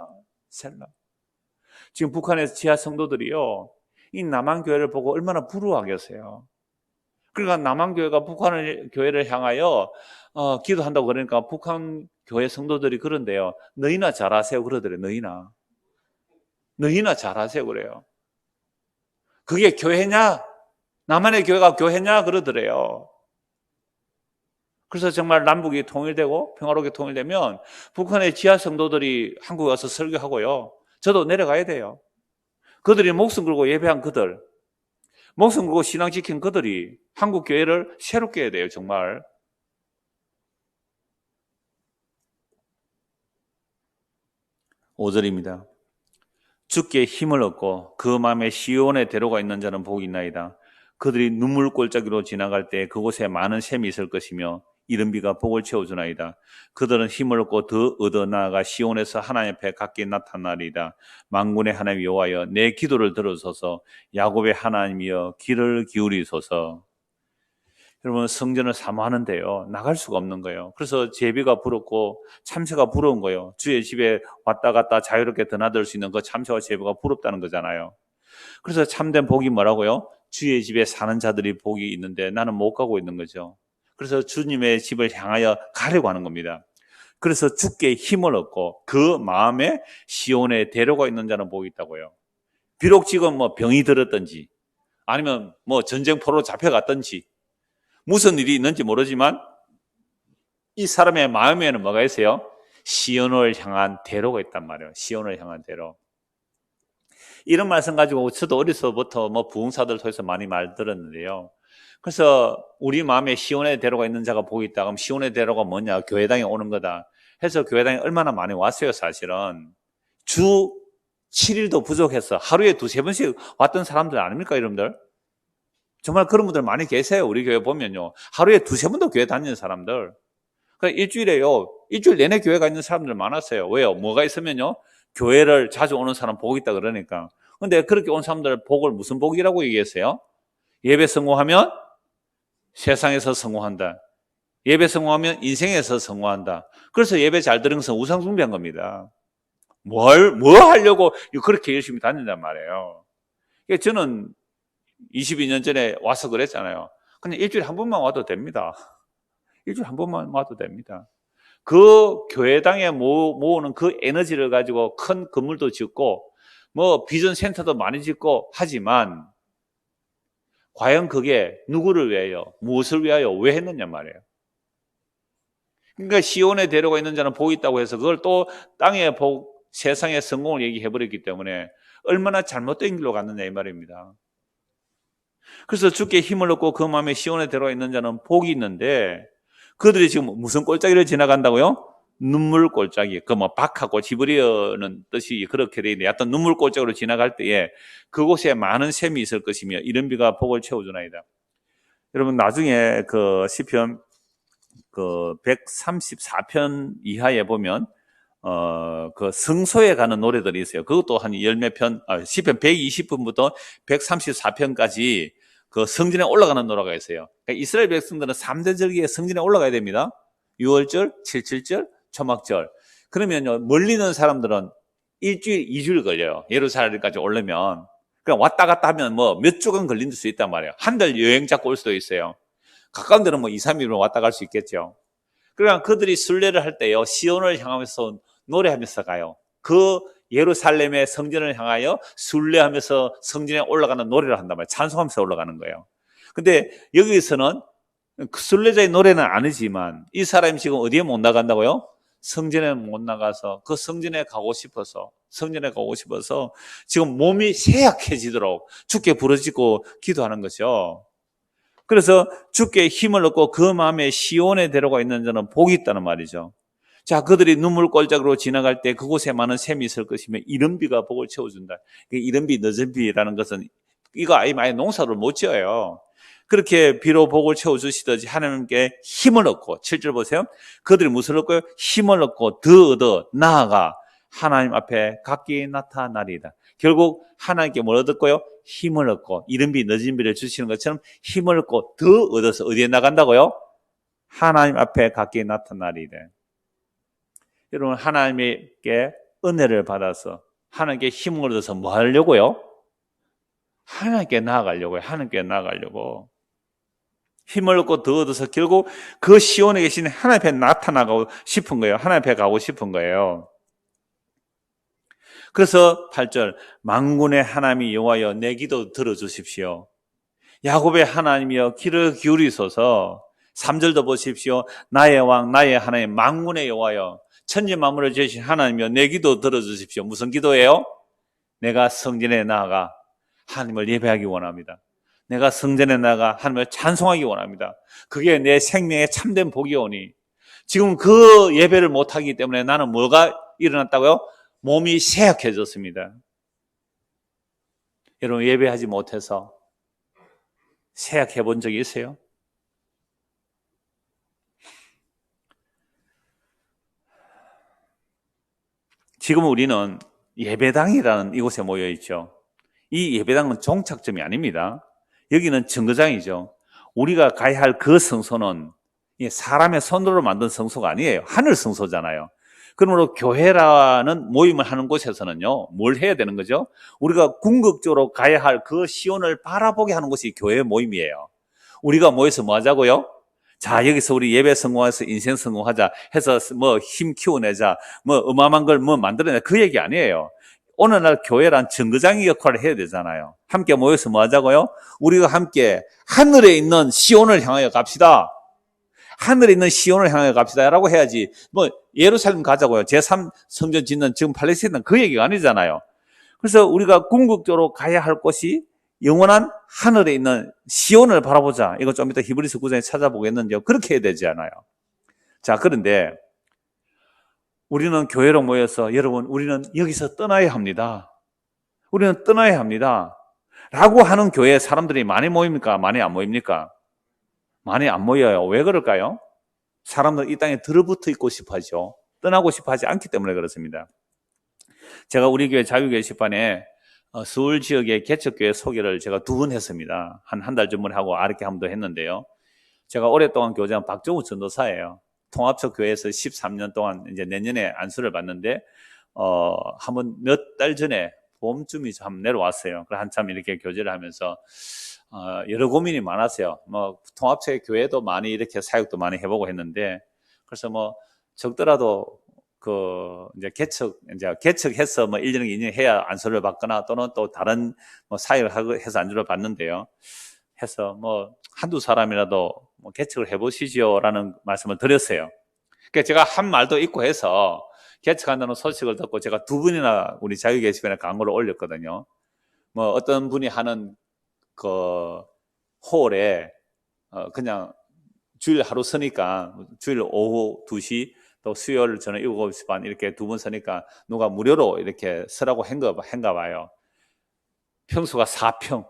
셀라. 지금 북한의 지하 성도들이요, 이 남한교회를 보고 얼마나 부러워하겠어요. 그러니까 남한교회가 북한 교회를 향하여 기도한다고 그러니까 북한 교회 성도들이 그런데요, 너희나 잘하세요 그러더래요. 너희나 잘하세요 그래요. 그게 교회냐? 남한의 교회가 교회냐? 그러더래요. 그래서 정말 남북이 통일되고 평화롭게 통일되면 북한의 지하 성도들이 한국에 와서 설교하고요, 저도 내려가야 돼요. 그들이 목숨 걸고 예배한 그들, 목숨 걸고 신앙 지킨 그들이 한국 교회를 새롭게 해야 돼요. 정말. (5절입니다) 주께 힘을 얻고 그 마음에 시온의 대로가 있는 자는 복이 있나이다. 그들이 눈물 골짜기로 지나갈 때 그곳에 많은 샘이 있을 것이며 이른 비가 복을 채워주나이다. 그들은 힘을 얻고 더 얻어 나아가 시온에서 하나님 앞에 각기 나타나리이다. 만군의 하나님 여호와여, 내 기도를 들으소서. 야곱의 하나님이여, 귀를 기울이소서. 여러분 성전을 사모하는데요. 나갈 수가 없는 거예요. 그래서 제비가 부럽고 참새가 부러운 거예요. 주의 집에 왔다 갔다 자유롭게 드나들 수 있는 그 참새와 제비가 부럽다는 거잖아요. 그래서 참된 복이 뭐라고요? 주의 집에 사는 자들이 복이 있는데 나는 못 가고 있는 거죠. 그래서 주님의 집을 향하여 가려고 하는 겁니다. 그래서 주께 힘을 얻고 그 마음에 시온에 데려가 있는 자는 복이 있다고요. 비록 지금 뭐 병이 들었든지 아니면 뭐 전쟁포로 잡혀갔든지 무슨 일이 있는지 모르지만 이 사람의 마음에는 뭐가 있어요? 시온을 향한 대로가 있단 말이에요. 시온을 향한 대로. 이런 말씀 가지고 저도 어려서부터 뭐 부흥사들 통해서 많이 말 들었는데요. 그래서 우리 마음에 시온의 대로가 있는 자가 복이 있다. 그럼 시온의 대로가 뭐냐? 교회당에 오는 거다. 해서 교회당에 얼마나 많이 왔어요, 사실은. 주 7일도 부족해서 하루에 2-3번씩 왔던 사람들 아닙니까, 여러분들? 정말 그런 분들 많이 계세요. 우리 교회 보면요. 하루에 2-3번도 교회 다니는 사람들. 그러니까 일주일 내내 교회가 있는 사람들 많았어요. 왜요? 뭐가 있으면요. 교회를 자주 오는 사람 복이 있다 그러니까. 근데 그렇게 온 사람들 복을 무슨 복이라고 얘기했어요? 예배 성공하면 세상에서 성공한다. 예배 성공하면 인생에서 성공한다. 그래서 예배 잘 들은 것은 우상숭배한 겁니다. 뭐 하려고 그렇게 열심히 다닌단 말이에요. 그러니까 저는 22년 전에 와서 그랬잖아요. 그냥 일주일에 한 번만 와도 됩니다. 일주일에 한 번만 와도 됩니다. 그 교회당에 모으는 그 에너지를 가지고 큰 건물도 짓고 뭐 비전 센터도 많이 짓고 하지만 과연 그게 누구를 위하여 무엇을 위하여 왜 했느냐 말이에요. 그러니까 시온에 데려가 있는 자는 복이 있다고 해서 그걸 또 땅의 복, 세상의 성공을 얘기해버렸기 때문에 얼마나 잘못된 길로 갔느냐 이 말입니다. 그래서 주께 힘을 얻고 그 마음에 시온에 데려가 있는 자는 복이 있는데 그들이 지금 무슨 골짜기를 지나간다고요? 눈물 골짜기. 그 뭐 박하고 지브리어는 뜻이 그렇게 되어 있는데 하여튼 눈물 골짜기로 지나갈 때에 그곳에 많은 샘이 있을 것이며 이른 비가 복을 채워주나이다. 여러분 나중에 그 시편 그 134편 이하에 보면 그 성소에 가는 노래들이 있어요. 그것도 한 열몇 편, 시편 120편부터 134편까지 그 성전에 올라가는 노래가 있어요. 그러니까 이스라엘 백성들은 3대 절기에 성전에 올라가야 됩니다. 6월절, 7.7절, 초막절. 그러면요, 멀리 있는 사람들은 일주일, 2주일 걸려요. 예루살렘까지 오려면. 그냥 왔다 갔다 하면 뭐 몇 주간 걸릴 수 있단 말이에요. 한 달 여행 잡고 올 수도 있어요. 가까운 데는 뭐 2-3일로 왔다 갈 수 있겠죠. 그러니까 그들이 순례를 할 때요, 시온을 향하면서 노래하면서 가요. 그 예루살렘의 성전을 향하여 순례하면서 성전에 올라가는 노래를 한단 말이에요. 찬송하면서 올라가는 거예요. 근데 여기서는 그 순례자의 노래는 아니지만 이 사람이 지금 어디에 못 나간다고요? 성전에 못 나가서 그 성전에 가고 싶어서 지금 몸이 쇠약해지도록 주께 부르짖고 기도하는 거죠. 그래서 주께 힘을 얻고 그 마음에 시온에 데려가 있는 자는 복이 있다는 말이죠. 자, 그들이 눈물 골짜기로 지나갈 때 그곳에 많은 샘이 있을 것이며 이른 비가 복을 채워준다. 이른 비, 늦은 비라는 것은 이거 아예 농사를 못 지어요. 그렇게 비로 복을 채워주시듯이 하나님께 힘을 얻고 7절 보세요. 그들이 무엇을 얻고요? 힘을 얻고 더 얻어 나아가 하나님 앞에 각기 나타나리이다. 결국 하나님께 뭘 얻었고요? 힘을 얻고 이른 비 늦은 비를 주시는 것처럼 힘을 얻고 더 얻어서 어디에 나간다고요? 하나님 앞에 각기 나타나리이다. 여러분 하나님께 은혜를 받아서 하나님께 힘을 얻어서 뭐 하려고요? 하나님께 나아가려고요. 하나님께 나아가려고. 힘을 얻고 더 얻어서 결국 그 시온에 계신 하나님 앞에 나타나고 싶은 거예요. 하나님 앞에 가고 싶은 거예요. 그래서 8절 만군의 하나님이 여호와여 내 기도 들어주십시오. 야곱의 하나님이여 귀를 기울이소서. 3절도 보십시오. 나의 왕 나의 하나님 만군의 여호와여 천지 만물을 지으신 하나님이여 내 기도 들어주십시오. 무슨 기도예요? 내가 성전에 나아가 하나님을 예배하기 원합니다. 내가 성전에 나가 하나님을 찬송하기 원합니다. 그게 내 생명의 참된 복이오니 지금 그 예배를 못하기 때문에 나는 뭐가 일어났다고요? 몸이 쇠약해졌습니다. 여러분 예배하지 못해서 쇠약해 본 적이 있어요? 지금 우리는 예배당이라는 이곳에 모여 있죠. 이 예배당은 종착점이 아닙니다. 여기는 정거장이죠. 우리가 가야 할 그 성소는 사람의 손으로 만든 성소가 아니에요. 하늘 성소잖아요. 그러므로 교회라는 모임을 하는 곳에서는요, 뭘 해야 되는 거죠? 우리가 궁극적으로 가야 할 그 시온을 바라보게 하는 것이 교회 모임이에요. 우리가 모여서 뭐 하자고요? 자, 여기서 우리 예배 성공해서 인생 성공하자 해서 뭐 힘 키워내자, 뭐 어마어마한 걸 뭐 만들어내자, 그 얘기 아니에요. 오늘날 교회란 정거장의 역할을 해야 되잖아요. 함께 모여서 뭐 하자고요? 우리가 함께 하늘에 있는 시온을 향하여 갑시다. 하늘에 있는 시온을 향해 갑시다 라고 해야지, 뭐 예루살렘 가자고요, 제3성전 짓는 지금 팔레스타인은 그 얘기가 아니잖아요. 그래서 우리가 궁극적으로 가야 할 곳이 영원한 하늘에 있는 시온을 바라보자. 이거 좀 이따 히브리서 9장에 찾아보겠는데요, 그렇게 해야 되지 않아요. 자, 그런데 우리는 교회로 모여서, 여러분, 우리는 여기서 떠나야 합니다. 우리는 떠나야 합니다 라고 하는 교회에 사람들이 많이 모입니까? 많이 안 모입니까? 많이 안 모여요. 왜 그럴까요? 사람들 이 땅에 들어붙어 있고 싶어 하죠. 떠나고 싶어 하지 않기 때문에 그렇습니다. 제가 우리 교회 자유 게시판에 서울 지역의 개척교회 소개를 제가 2번 했습니다. 한 달 전문에 하고 아르케 한 번 더 했는데요. 제가 오랫동안 교제한 박정우 전도사예요. 통합적 교회에서 13년 동안 이제 내년에 안수를 받는데, 한번 몇 달 전에 봄쯤이죠. 한번 내려왔어요. 그래서 한참 이렇게 교제를 하면서 여러 고민이 많았어요. 뭐 통합체 교회도 많이 이렇게 사역도 많이 해보고 했는데, 그래서 뭐 적더라도 이제 개척해서 뭐 1년, 2년 해야 안수를 받거나 또는 또 다른 뭐 사역을 하고 해서 안수를 받는데요. 해서 뭐 한두 사람이라도 뭐 개척을 해보시죠라는 말씀을 드렸어요. 그러니까 제가 한 말도 있고 해서 개척한다는 소식을 듣고 제가 2번이나 우리 자유 게시판에 광고를 올렸거든요. 뭐 어떤 분이 하는 그 홀에 그냥 주일 하루 서니까, 주일 오후 2시 또 수요일 저녁 7시 반 이렇게 2번 서니까 누가 무료로 이렇게 서라고 한가 봐요. 평수가 4평.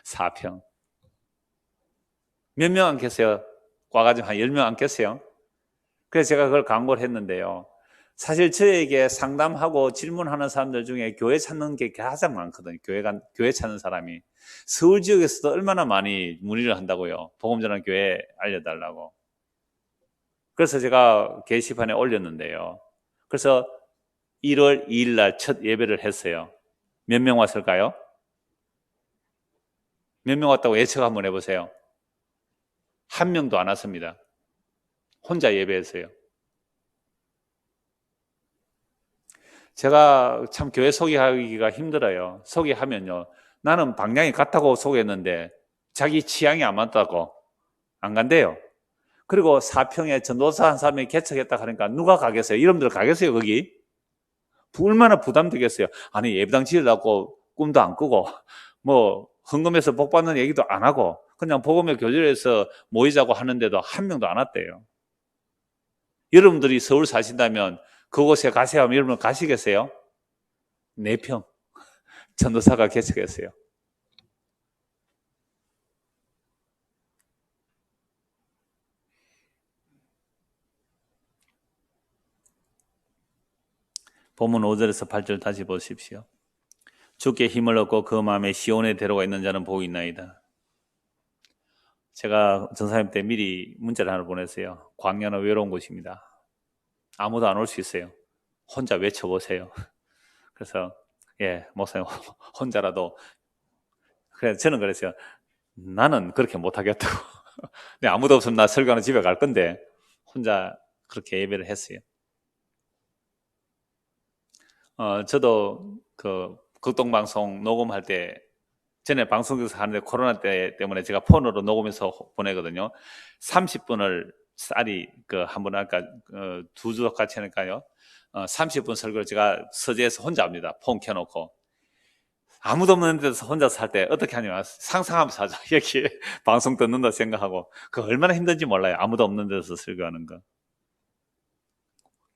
4평. 몇 명 앉겠어요? 과가지고 한 10명 앉겠어요? 그래서 제가 그걸 광고를 했는데요. 사실 저에게 상담하고 질문하는 사람들 중에 교회 찾는 게 가장 많거든요. 교회 찾는 사람이. 서울 지역에서도 얼마나 많이 문의를 한다고요. 복음 전하는 교회 알려달라고. 그래서 제가 게시판에 올렸는데요. 그래서 1월 2일 날 첫 예배를 했어요. 몇 명 왔을까요? 몇 명 왔다고 예측 한번 해보세요. 한 명도 안 왔습니다. 혼자 예배했어요. 제가 참 교회 소개하기가 힘들어요. 소개하면요, 나는 방향이 같다고 소개했는데 자기 취향이 안 맞다고 안 간대요. 그리고 4평에 전도사 한 사람이 개척했다 하니까 누가 가겠어요? 여러분들 가겠어요 거기? 얼마나 부담되겠어요? 아니, 예배당 지으려고 꿈도 안 꾸고 뭐 헌금해서 복 받는 얘기도 안 하고 그냥 복음의 교제에서 모이자고 하는데도 한 명도 안 왔대요. 여러분들이 서울 사신다면 그곳에 가세요 하면 여러분 가시겠어요? 4평 전도사가 개척했어요. 본문 5절에서 8절 다시 보십시오. 주께 힘을 얻고 그 마음에 시온에 데려가 있는 자는 복이 있나이다. 제가 전사님 때 미리 문자를 하나 보냈어요. 광야는 외로운 곳입니다. 아무도 안 올 수 있어요. 혼자 외쳐보세요. 그래서 목사님 혼자라도. 그래서 저는 그랬어요. 나는 그렇게 못하겠다고. 근데 아무도 없으면 나 설교하는 집에 갈 건데 혼자 그렇게 예배를 했어요. 저도 그 극동방송 녹음할 때, 전에 방송국에서 하는데 코로나 때문에 제가 폰으로 녹음해서 보내거든요. 30분을 쌀이 한 번 할까, 2주 같이 하니까요. 30분 설교를 제가 서재에서 혼자 합니다. 폰 켜놓고. 아무도 없는 데서 혼자서 할 때 어떻게 하냐면 상상하면서 하죠. 여기 방송 듣는다 생각하고. 그 얼마나 힘든지 몰라요. 아무도 없는 데서 설교하는 거.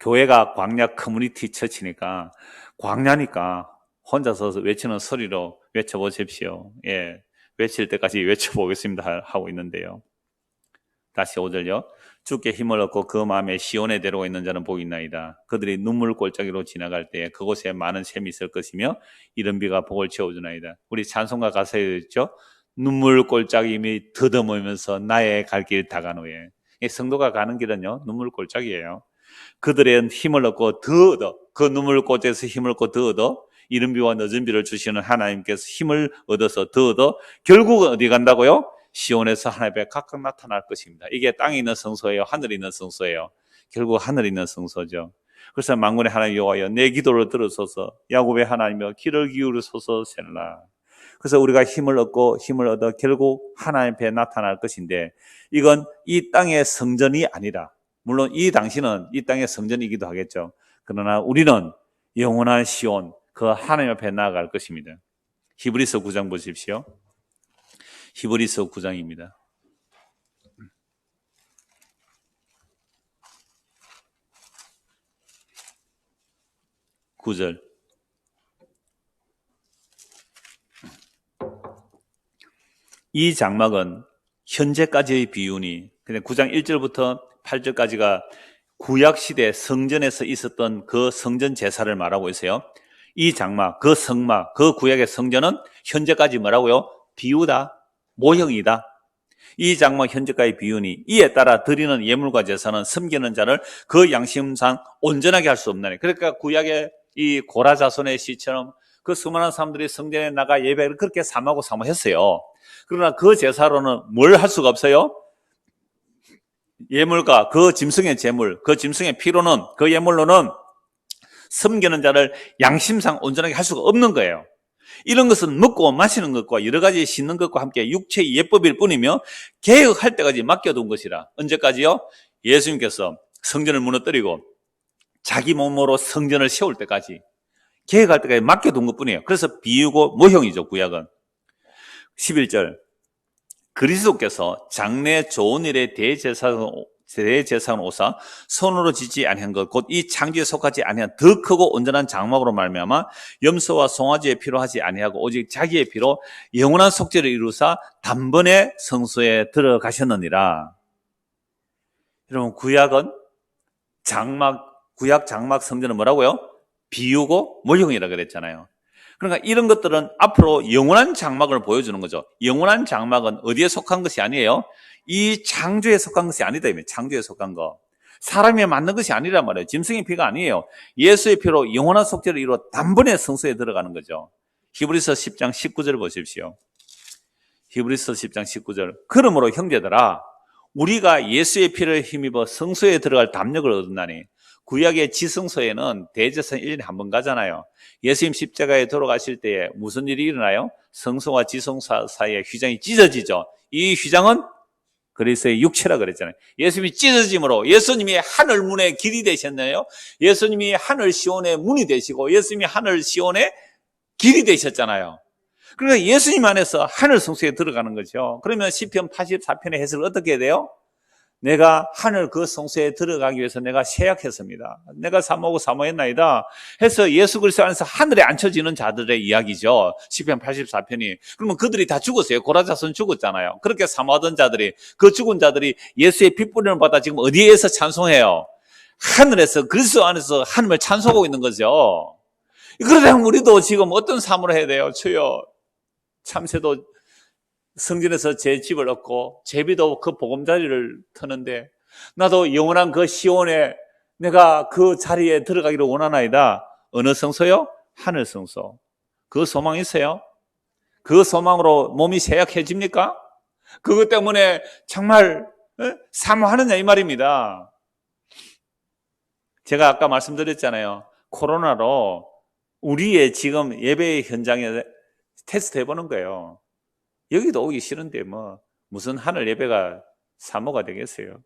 교회가 광야 커뮤니티 처치니까, 광야니까 혼자서 외치는 소리로 외쳐보십시오. 외칠 때까지 외쳐보겠습니다 하고 있는데요. 다시 5절요. 주께 힘을 얻고 그 마음에 시온에 데려가 있는 자는 복이 있나이다. 그들이 눈물 골짜기로 지나갈 때 그곳에 많은 샘이 있을 것이며 이른 비가 복을 채워주나이다. 우리 찬송가 가사에 있죠. 눈물 골짜기임이 더듬으면서 나의 갈 길 다가노에. 성도가 가는 길은요, 눈물 골짜기예요. 그들의 힘을 얻고 더 얻어, 그 눈물 골짜기에서 힘을 얻고 더 얻어, 이른 비와 늦은 비를 주시는 하나님께서 힘을 얻어서 더 얻어, 결국은 어디 간다고요? 시온에서 하나님 앞에 각각 나타날 것입니다. 이게 땅에 있는 성소예요, 하늘에 있는 성소예요? 결국 하늘에 있는 성소죠. 그래서 만군의 하나님 여호와여, 내 기도를 들으소서. 야곱의 하나님이여, 귀를 기울이소서. 셀라. 그래서 우리가 힘을 얻고 힘을 얻어 결국 하나님 앞에 나타날 것인데, 이건 이 땅의 성전이 아니라, 물론 이 당시는 이 땅의 성전이기도 하겠죠. 그러나 우리는 영원한 시온, 그 하나님 앞에 나아갈 것입니다. 히브리서 9장 보십시오. 히브리서 9장입니다. 9절. 이 장막은 현재까지의 비유니, 9장 1절부터 8절까지가 구약시대 성전에서 있었던 그 성전 제사를 말하고 있어요. 이 장막, 그 성막, 그 구약의 성전은 현재까지 뭐라고요? 비유다, 모형이다. 이 장막 현재까지 비유니, 이에 따라 드리는 예물과 제사는 섬기는 자를 그 양심상 온전하게 할 수 없나니. 그러니까 구약의 이 고라 자손의 시처럼 그 수많은 사람들이 성전에 나가 예배를 그렇게 사모했어요. 그러나 그 제사로는 뭘 할 수가 없어요? 예물과 그 짐승의 제물, 그 짐승의 피로는, 그 예물로는 섬기는 자를 양심상 온전하게 할 수가 없는 거예요. 이런 것은 먹고 마시는 것과 여러 가지 씻는 것과 함께 육체의 예법일 뿐이며 개혁할 때까지 맡겨둔 것이라. 언제까지요? 예수님께서 성전을 무너뜨리고 자기 몸으로 성전을 세울 때까지, 개혁할 때까지 맡겨둔 것뿐이에요. 그래서 비유고 모형이죠, 구약은. 11절. 그리스도께서 장래 좋은 일에 대제사장 오사 손으로 짓지 아니한 것, 곧 이 창조에 속하지 아니한 더 크고 온전한 장막으로 말미암아 염소와 송아지의 피로 하지 아니하고 오직 자기의 피로 영원한 속죄를 이루사 단번에 성소에 들어가셨느니라. 여러분, 구약 장막 성전은 뭐라고요? 비유고 모형이라 그랬잖아요. 그러니까 이런 것들은 앞으로 영원한 장막을 보여주는 거죠. 영원한 장막은 어디에 속한 것이 아니에요? 이 창조에 속한 것이 아니다. 창조에 속한 거. 사람이 만든 것이 아니란 말이에요. 짐승의 피가 아니에요. 예수의 피로 영원한 속죄를 이루어 단번에 성소에 들어가는 거죠. 히브리서 10장 19절 보십시오. 히브리서 10장 19절. 그러므로 형제들아, 우리가 예수의 피를 힘입어 성소에 들어갈 담력을 얻었나니. 구약의 지성소에는 대제사장 1년에 한 번 가잖아요. 예수님 십자가에 돌아가실 때에 무슨 일이 일어나요? 성소와 지성소 사이에 휘장이 찢어지죠. 이 휘장은 그리스도의 육체라 그랬잖아요. 예수님이 찢어짐으로 예수님이 하늘 문의 길이 되셨네요. 예수님이 하늘 시온의 문이 되시고 예수님이 하늘 시온의 길이 되셨잖아요. 그러니까 예수님 안에서 하늘 성소에 들어가는 거죠. 그러면 시편 84편의 해석을 어떻게 해야 돼요? 내가 하늘 그 성소에 들어가기 위해서 내가 세약했습니다. 내가 사모했나이다 해서 예수 그리스도 안에서 하늘에 앉혀지는 자들의 이야기죠. 시편 84편이. 그러면 그들이 다 죽었어요. 고라자손 죽었잖아요. 그렇게 사모하던 자들이, 그 죽은 자들이 예수의 핏뿌림을 받아 지금 어디에서 찬송해요? 하늘에서, 그리스도 안에서 하나님을 찬송하고 있는 거죠. 그러다면 우리도 지금 어떤 삶을 해야 돼요? 주여, 참새도 성전에서 제 집을 얻고 제비도 그 보금자리를 터는데 나도 영원한 그 시온에 내가 그 자리에 들어가기를 원하나이다. 어느 성소요? 하늘 성소. 그 소망이 있어요? 그 소망으로 몸이 세약해집니까? 그것 때문에 정말 사모하느냐 이 말입니다. 제가 아까 말씀드렸잖아요. 코로나로 우리의 지금 예배 현장에 테스트 해보는 거예요. 여기도 오기 싫은데 무슨 하늘 예배가 사모가 되겠어요?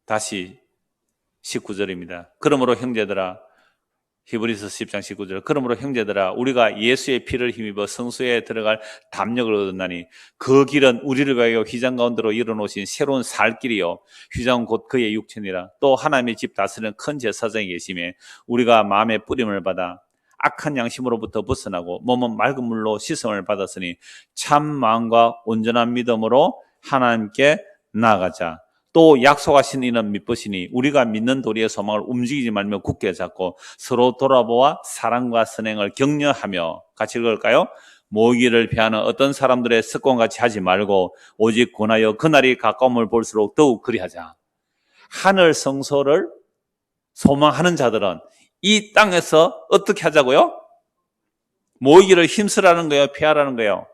다시 19절입니다. 그러므로 형제들아, 히브리서 10장 19절. 그러므로 형제들아, 우리가 예수의 피를 힘입어 성소에 들어갈 담력을 얻었나니 그 길은 우리를 위하여 휘장 가운데로 이뤄놓으신 새로운 살 길이요, 휘장은 곧 그의 육체니라. 또 하나님의 집 다스리는 큰 제사장이 계심에 우리가 마음의 뿌림을 받아 악한 양심으로부터 벗어나고 몸은 맑은 물로 씻음을 받았으니 참 마음과 온전한 믿음으로 하나님께 나아가자. 또 약속하신 이는 믿으시니 우리가 믿는 도리의 소망을 움직이지 말며 굳게 잡고 서로 돌아보아 사랑과 선행을 격려하며, 같이 읽을까요? 모이기를 피하는 어떤 사람들의 습관같이 하지 말고 오직 권하여 그날이 가까움을 볼수록 더욱 그리하자. 하늘 성소를 소망하는 자들은 이 땅에서 어떻게 하자고요? 모이기를 힘쓰라는 거예요? 피하라는 거예요?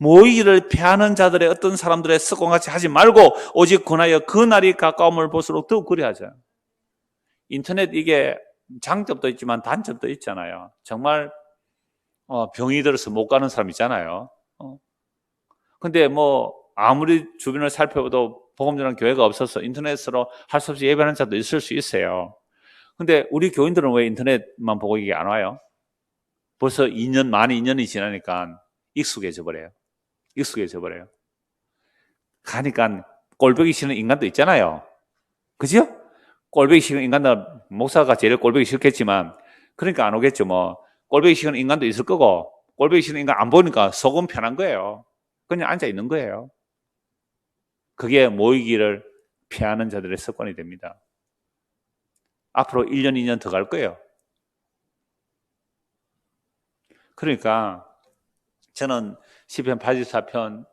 모이기를 피하는 자들의 어떤 사람들의 습관같이 하지 말고 오직 권하여 그날이 가까움을 볼수록 더욱 그리하자. 인터넷 이게 장점도 있지만 단점도 있잖아요. 정말 병이 들어서 못 가는 사람 있잖아요. 근데 뭐 아무리 주변을 살펴봐도 복음 전하는 교회가 없어서 인터넷으로 할 수 없이 예배하는 자도 있을 수 있어요. 근데 우리 교인들은 왜 인터넷만 보고 이게 안 와요? 벌써 만 2년이 지나니까 익숙해져 버려요. 가니까 꼴보기 싫은 인간도 있잖아요. 그죠? 꼴보기 싫은 인간들, 목사가 제일 꼴보기 싫겠지만 그러니까 안 오겠죠. 뭐 꼴보기 싫은 인간도 있을 거고, 꼴보기 싫은 인간 안 보니까 속은 편한 거예요. 그냥 앉아 있는 거예요. 그게 모이기를 피하는 자들의 습관이 됩니다. 앞으로 1년, 2년 더 갈 거예요. 그러니까 저는 시편 84편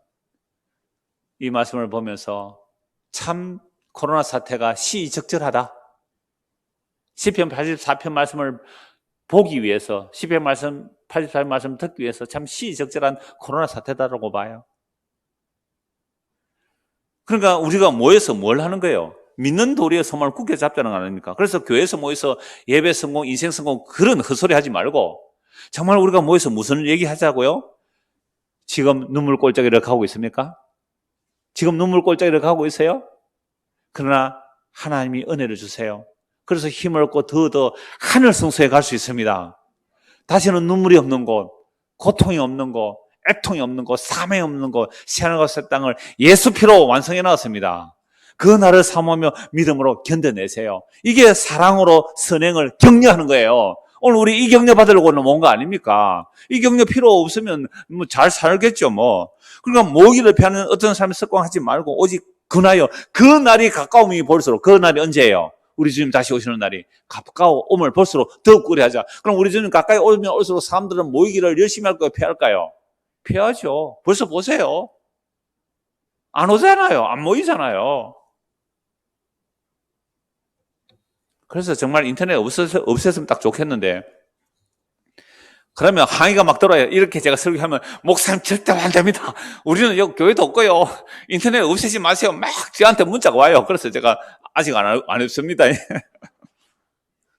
이 말씀을 보면서 참 코로나 사태가 시의적절하다. 시편 84편 말씀을 보기 위해서, 시편 84편 말씀을 듣기 위해서 참 시의적절한 코로나 사태다라고 봐요. 그러니까 우리가 모여서 뭘 하는 거예요? 믿는 도리의 소망을 굳게 잡자는 거 아닙니까? 그래서 교회에서 모여서 예배 성공, 인생 성공 그런 헛소리 하지 말고 정말 우리가 모여서 무슨 얘기 하자고요? 지금 눈물 꼴짝이를 가고 있습니까? 지금 눈물 꼴짝이를 가고 있어요? 그러나 하나님이 은혜를 주세요. 그래서 힘을 얻고 더 하늘 성소에 갈 수 있습니다. 다시는 눈물이 없는 곳, 고통이 없는 곳, 애통이 없는 곳, 사명이 없는 곳, 새하늘과 새 땅을 예수 피로 완성해 놨습니다. 그 날을 사모하며 믿음으로 견뎌내세요. 이게 사랑으로 선행을 격려하는 거예요. 오늘 우리 이 격려 받으려고는 온 거 아닙니까? 이 격려 필요 없으면 뭐 잘 살겠죠, 뭐. 그러니까 모기를 피하는 어떤 사람의 습관하지 말고 오직 근하여 그 날이 가까움이 볼수록, 그 날이 언제예요? 우리 주님 다시 오시는 날이 가까움을 볼수록 더욱 그리하자. 그럼 우리 주님 가까이 오면 올수록 사람들은 모이기를 열심히 할까요? 피할까요? 피하죠. 벌써 보세요. 안 오잖아요. 안 모이잖아요. 그래서 정말 인터넷 없었으면 딱 좋겠는데, 그러면 항의가 막 들어요. 이렇게 제가 설교하면 목사님 절대 안 됩니다. 우리는 여기 교회도 없고요. 인터넷 없애지 마세요. 막 저한테 문자가 와요. 그래서 제가 아직 안 했습니다.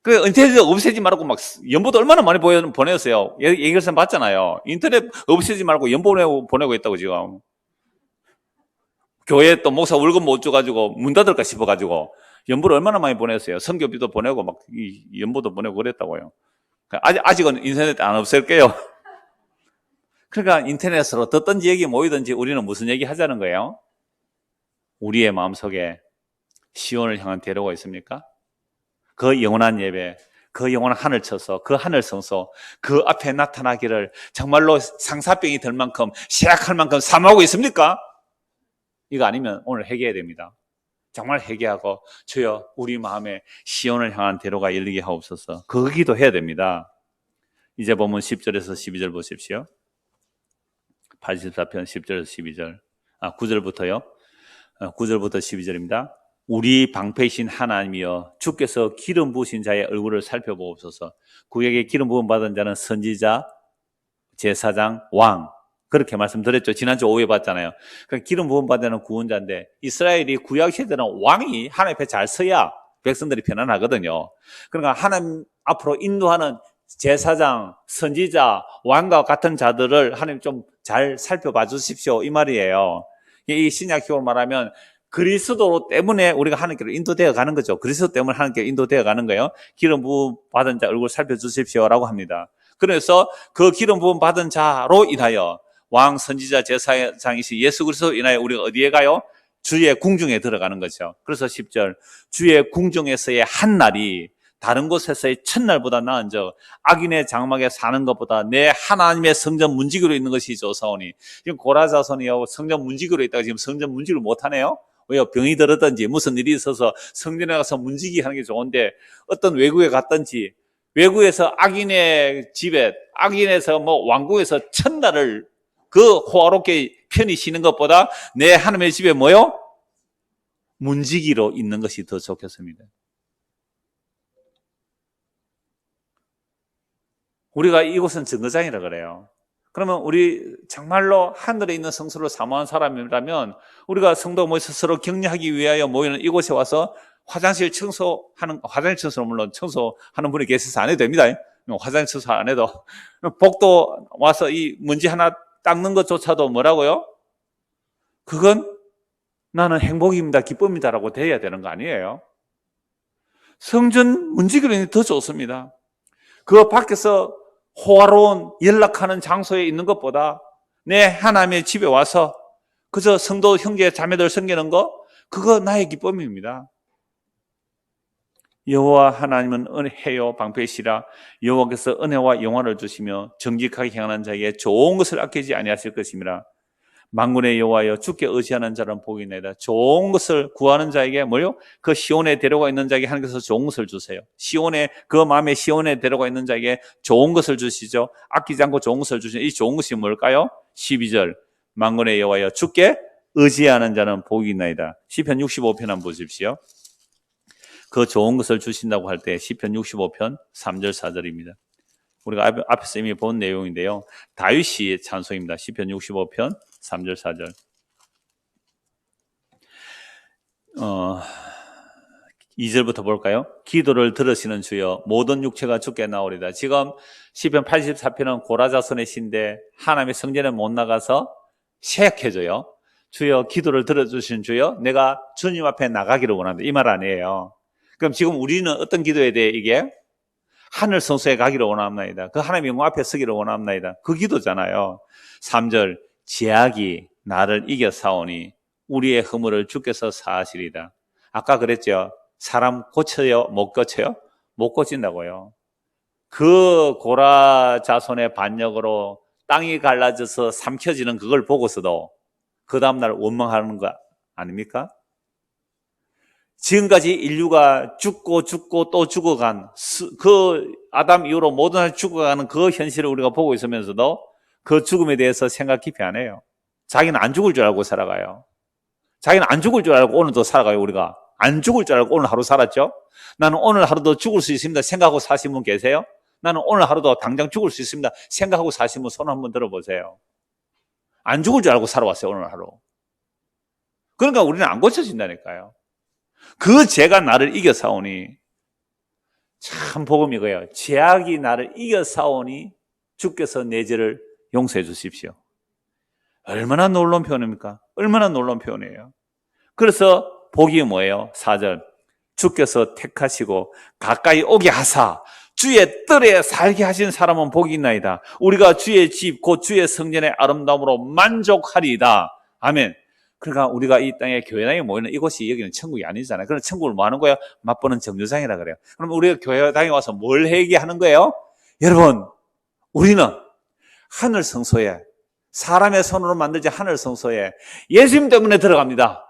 그 인터넷 없애지 말고 막 연보도 얼마나 많이 보내었어요. 예결선 봤잖아요. 인터넷 없애지 말고 연보 보내고 있다고 지금. 교회 또 목사 월급 못 줘가지고 문 닫을까 싶어가지고 연보를 얼마나 많이 보냈어요. 선교비도 보내고 막 연보도 보내고 그랬다고요. 아직은 인터넷 안 없앨게요. 그러니까 인터넷으로 듣든지 얘기 모이든지 우리는 무슨 얘기 하자는 거예요? 우리의 마음속에 시온을 향한 대로가 있습니까? 그 영원한 예배, 그 영원한 하늘 쳐서, 그 하늘 성소, 그 앞에 나타나기를 정말로 상사병이 들 만큼, 시작할 만큼 사모하고 있습니까? 이거 아니면 오늘 회개해야 됩니다. 정말 회개하고 주여 우리 마음에 시온을 향한 대로가 열리게 하옵소서. 그 기도해야 됩니다. 이제 보면 10절에서 12절 보십시오. 84편 10절에서 12절. 9절부터요. 9절부터 12절입니다. 우리 방패이신 하나님이여 주께서 기름 부으신 자의 얼굴을 살펴보옵소서. 그에게 기름 부음 받은 자는 선지자, 제사장, 왕. 그렇게 말씀드렸죠. 지난주 오후에 봤잖아요. 그러니까 기름 부음 받은 자는 구원자인데 이스라엘이 구약 시대는 왕이 하나님 앞에 잘 서야 백성들이 편안하거든요. 그러니까 하나님 앞으로 인도하는 제사장, 선지자, 왕과 같은 자들을 하나님 좀 잘 살펴봐 주십시오. 이 말이에요. 이 신약식으로 말하면 그리스도 때문에 우리가 하나님께로 인도되어 가는 거죠. 그리스도 때문에 하나님께로 인도되어 가는 거예요. 기름 부음 받은 자 얼굴 살펴주십시오라고 합니다. 그래서 그 기름 부음 받은 자로 인하여 왕, 선지자, 제사장이신 예수 그리스도 인하여 우리가 어디에 가요? 주의 궁중에 들어가는 거죠. 그래서 10절 주의 궁중에서의 한 날이 다른 곳에서의 첫날보다 나은 적 악인의 장막에 사는 것보다 내 하나님의 성전 문지기로 있는 것이 좋사오니 지금 고라자손이요 성전 문지기로 있다가 지금 성전 문지기를 못하네요. 왜요? 병이 들었든지 무슨 일이 있어서 성전에 가서 문지기 하는 게 좋은데 어떤 외국에 갔든지 외국에서 악인의 집에 악인에서 뭐 왕국에서 천날을 그 호화롭게 편히 쉬는 것보다 내 하나님의 집에 뭐요? 문지기로 있는 것이 더 좋겠습니다. 우리가 이곳은 정거장이라 그래요. 그러면 우리 정말로 하늘에 있는 성소를 사모하는 사람이라면 우리가 성도 모여서 서로 격려하기 위하여 모이는 이곳에 와서 화장실 청소는 물론 청소하는 분이 계셔서 안 해도 됩니다. 화장실 청소 안 해도. 복도 와서 이 먼지 하나 닦는 것조차도 뭐라고요? 그건 나는 행복입니다, 기쁨이다라고 돼야 되는 거 아니에요? 성전 문지기로는 더 좋습니다. 그 밖에서 호화로운 연락하는 장소에 있는 것보다 내 하나님의 집에 와서 그저 성도 형제 자매들 섬기는 거 그거 나의 기쁨입니다. 여호와 하나님은 은혜요 방패시라. 여호와께서 은혜와 영화를 주시며 정직하게 행하는 자에게 좋은 것을 아끼지 아니하실 것입니다. 만군의 여호와여 주께 의지하는 자는 복이 있나이다. 좋은 것을 구하는 자에게 뭐요? 그 시온에 데려가 있는 자에게 하나님께서 좋은 것을 주세요. 시온에 그 마음에 시온에 데려가 있는 자에게 좋은 것을 주시죠. 아끼지 않고 좋은 것을 주시죠. 이 좋은 것이 뭘까요? 12절 만군의 여호와여 주께 의지하는 자는 복이 있나이다. 시편 65편 한번 보십시오. 그 좋은 것을 주신다고 할 때 시편 65편 3절 4절입니다. 우리가 앞에서 이미 본 내용인데요. 다윗의 찬송입니다. 시편 65편 3절 4절. 2절부터 볼까요? 기도를 들으시는 주여 모든 육체가 주께 나오리다. 지금 시편 84편은 고라자손의 시인데 하나님의 성전에 못 나가서 쇠약해져요. 주여 기도를 들어주신 주여 내가 주님 앞에 나가기를 원한다. 이 말 아니에요. 그럼 지금 우리는 어떤 기도에 대해 이게? 하늘 성소에 가기를 원합나이다. 그 하나님의 영광 앞에 서기를 원합나이다. 그 기도잖아요. 3절 죄악이 나를 이겨 싸우니 우리의 허물을 주께서 사하시리다. 아까 그랬죠. 사람 고쳐요? 못 고쳐요? 못 고친다고요. 그 고라 자손의 반역으로 땅이 갈라져서 삼켜지는 그걸 보고서도 그 다음날 원망하는 거 아닙니까? 지금까지 인류가 죽고 또 죽어간 그 아담 이후로 모든 날 죽어가는 그 현실을 우리가 보고 있으면서도 그 죽음에 대해서 생각 깊이 안 해요. 자기는 안 죽을 줄 알고 살아가요. 자기는 안 죽을 줄 알고 오늘도 살아가요. 우리가 안 죽을 줄 알고 오늘 하루 살았죠. 나는 오늘 하루도 죽을 수 있습니다 생각하고 사신 분 계세요? 나는 오늘 하루도 당장 죽을 수 있습니다 생각하고 사신 분 손 한번 들어보세요. 안 죽을 줄 알고 살아왔어요. 오늘 하루. 그러니까 우리는 안 고쳐진다니까요. 그 죄가 나를 이겨 싸우니 참 복음이 이거예요. 죄악이 나를 이겨 싸우니 주께서 내 죄를 용서해 주십시오. 얼마나 놀라운 표현입니까? 얼마나 놀라운 표현이에요. 그래서 복이 뭐예요? 4절 주께서 택하시고 가까이 오게 하사 주의 뜰에 살게 하신 사람은 복이 있나이다. 우리가 주의 집 곧 주의 성전의 아름다움으로 만족하리이다. 아멘. 그러니까 우리가 이 땅에 교회당에 모이는 이곳이 여기는 천국이 아니잖아요. 그럼 천국을 뭐 하는 거예요? 맛보는 정류장이라 그래요. 그럼 우리가 교회당에 와서 뭘 얘기하는 거예요? 여러분, 우리는 하늘 성소에 사람의 손으로 만들지 하늘 성소에 예수님 때문에 들어갑니다.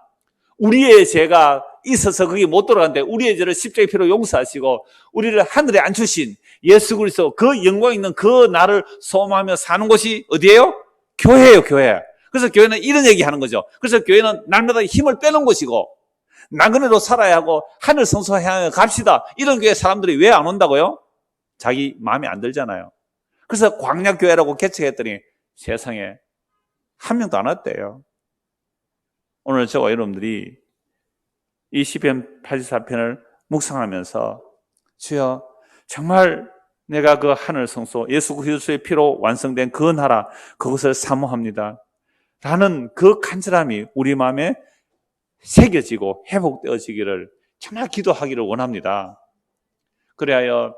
우리의 죄가 있어서 거기 못 들어가는데 우리의 죄를 십자가의 피로 용서하시고 우리를 하늘에 앉추신 예수 그리스도 그 영광 있는 그 나를 소망하며 사는 곳이 어디예요? 교회예요, 교회. 그래서 교회는 이런 얘기 하는 거죠. 그래서 교회는 날마다 힘을 빼는 곳이고 나그네로 살아야 하고 하늘 성소 향해 갑시다. 이런 교회 사람들이 왜 안 온다고요? 자기 마음에 안 들잖아요. 그래서 광야교회라고 개척했더니 세상에 한 명도 안 왔대요. 오늘 저와 여러분들이 이 시편 84편을 묵상하면서 주여 정말 내가 그 하늘 성소 예수 그리스도의 피로 완성된 그 나라 그것을 사모합니다 라는 그 간절함이 우리 마음에 새겨지고 회복되어지기를 정말 기도하기를 원합니다. 그래야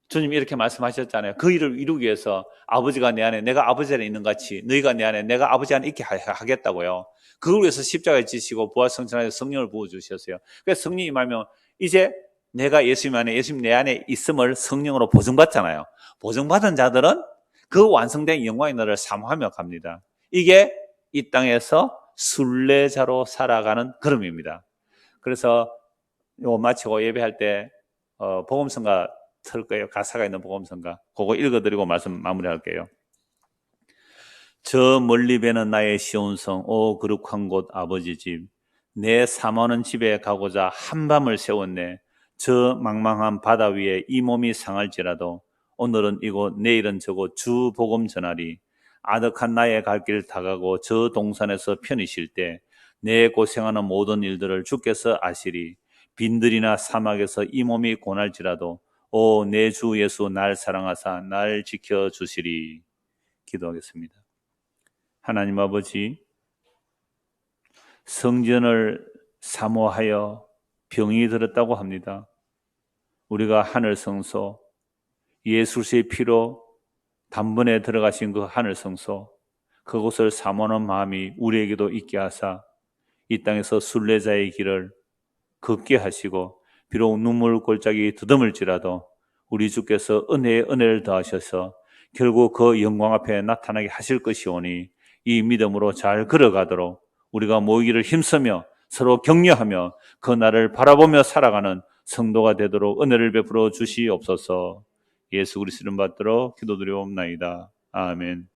주님이 이렇게 말씀하셨잖아요. 그 일을 이루기 위해서 아버지가 내 안에 내가 아버지 안에 있는 같이 너희가 내 안에 내가 아버지 안에 있게 하겠다고요. 그걸 위해서 십자가에 지시고 부활성천하여 성령을 부어주셨어요. 그래서 성령이 임하면 이제 내가 예수님 안에 예수님 내 안에 있음을 성령으로 보증받잖아요. 보증받은 자들은 그 완성된 영광의 나라를 사모하며 갑니다. 이게 이 땅에서 순례자로 살아가는 걸음입니다. 그래서 요 마치고 예배할 때 복음성가 틀 거예요. 가사가 있는 복음성가. 그거 읽어드리고 말씀 마무리할게요. 저 멀리 배는 나의 시온성, 오 거룩한 곳 아버지 집. 내 사모하는 집에 가고자 한밤을 세웠네. 저 망망한 바다 위에 이 몸이 상할지라도 오늘은 이곳 내일은 저곳 주 복음 전하리. 아득한 나의 갈 길 다가고 저 동산에서 편히 쉴 때 내 고생하는 모든 일들을 주께서 아시리. 빈들이나 사막에서 이 몸이 고날지라도 오 내 주 예수 날 사랑하사 날 지켜주시리. 기도하겠습니다. 하나님 아버지, 성전을 사모하여 병이 들었다고 합니다. 우리가 하늘 성소, 예수의 피로 단번에 들어가신 그 하늘 성소, 그곳을 사모하는 마음이 우리에게도 있게 하사 이 땅에서 순례자의 길을 걷게 하시고 비록 눈물 골짜기 더듬을지라도 우리 주께서 은혜에 은혜를 더하셔서 결국 그 영광 앞에 나타나게 하실 것이오니 이 믿음으로 잘 걸어가도록 우리가 모이기를 힘쓰며 서로 격려하며 그 날을 바라보며 살아가는 성도가 되도록 은혜를 베풀어 주시옵소서. 예수 그리스도 이름 받들어 기도드리옵나이다. 아멘.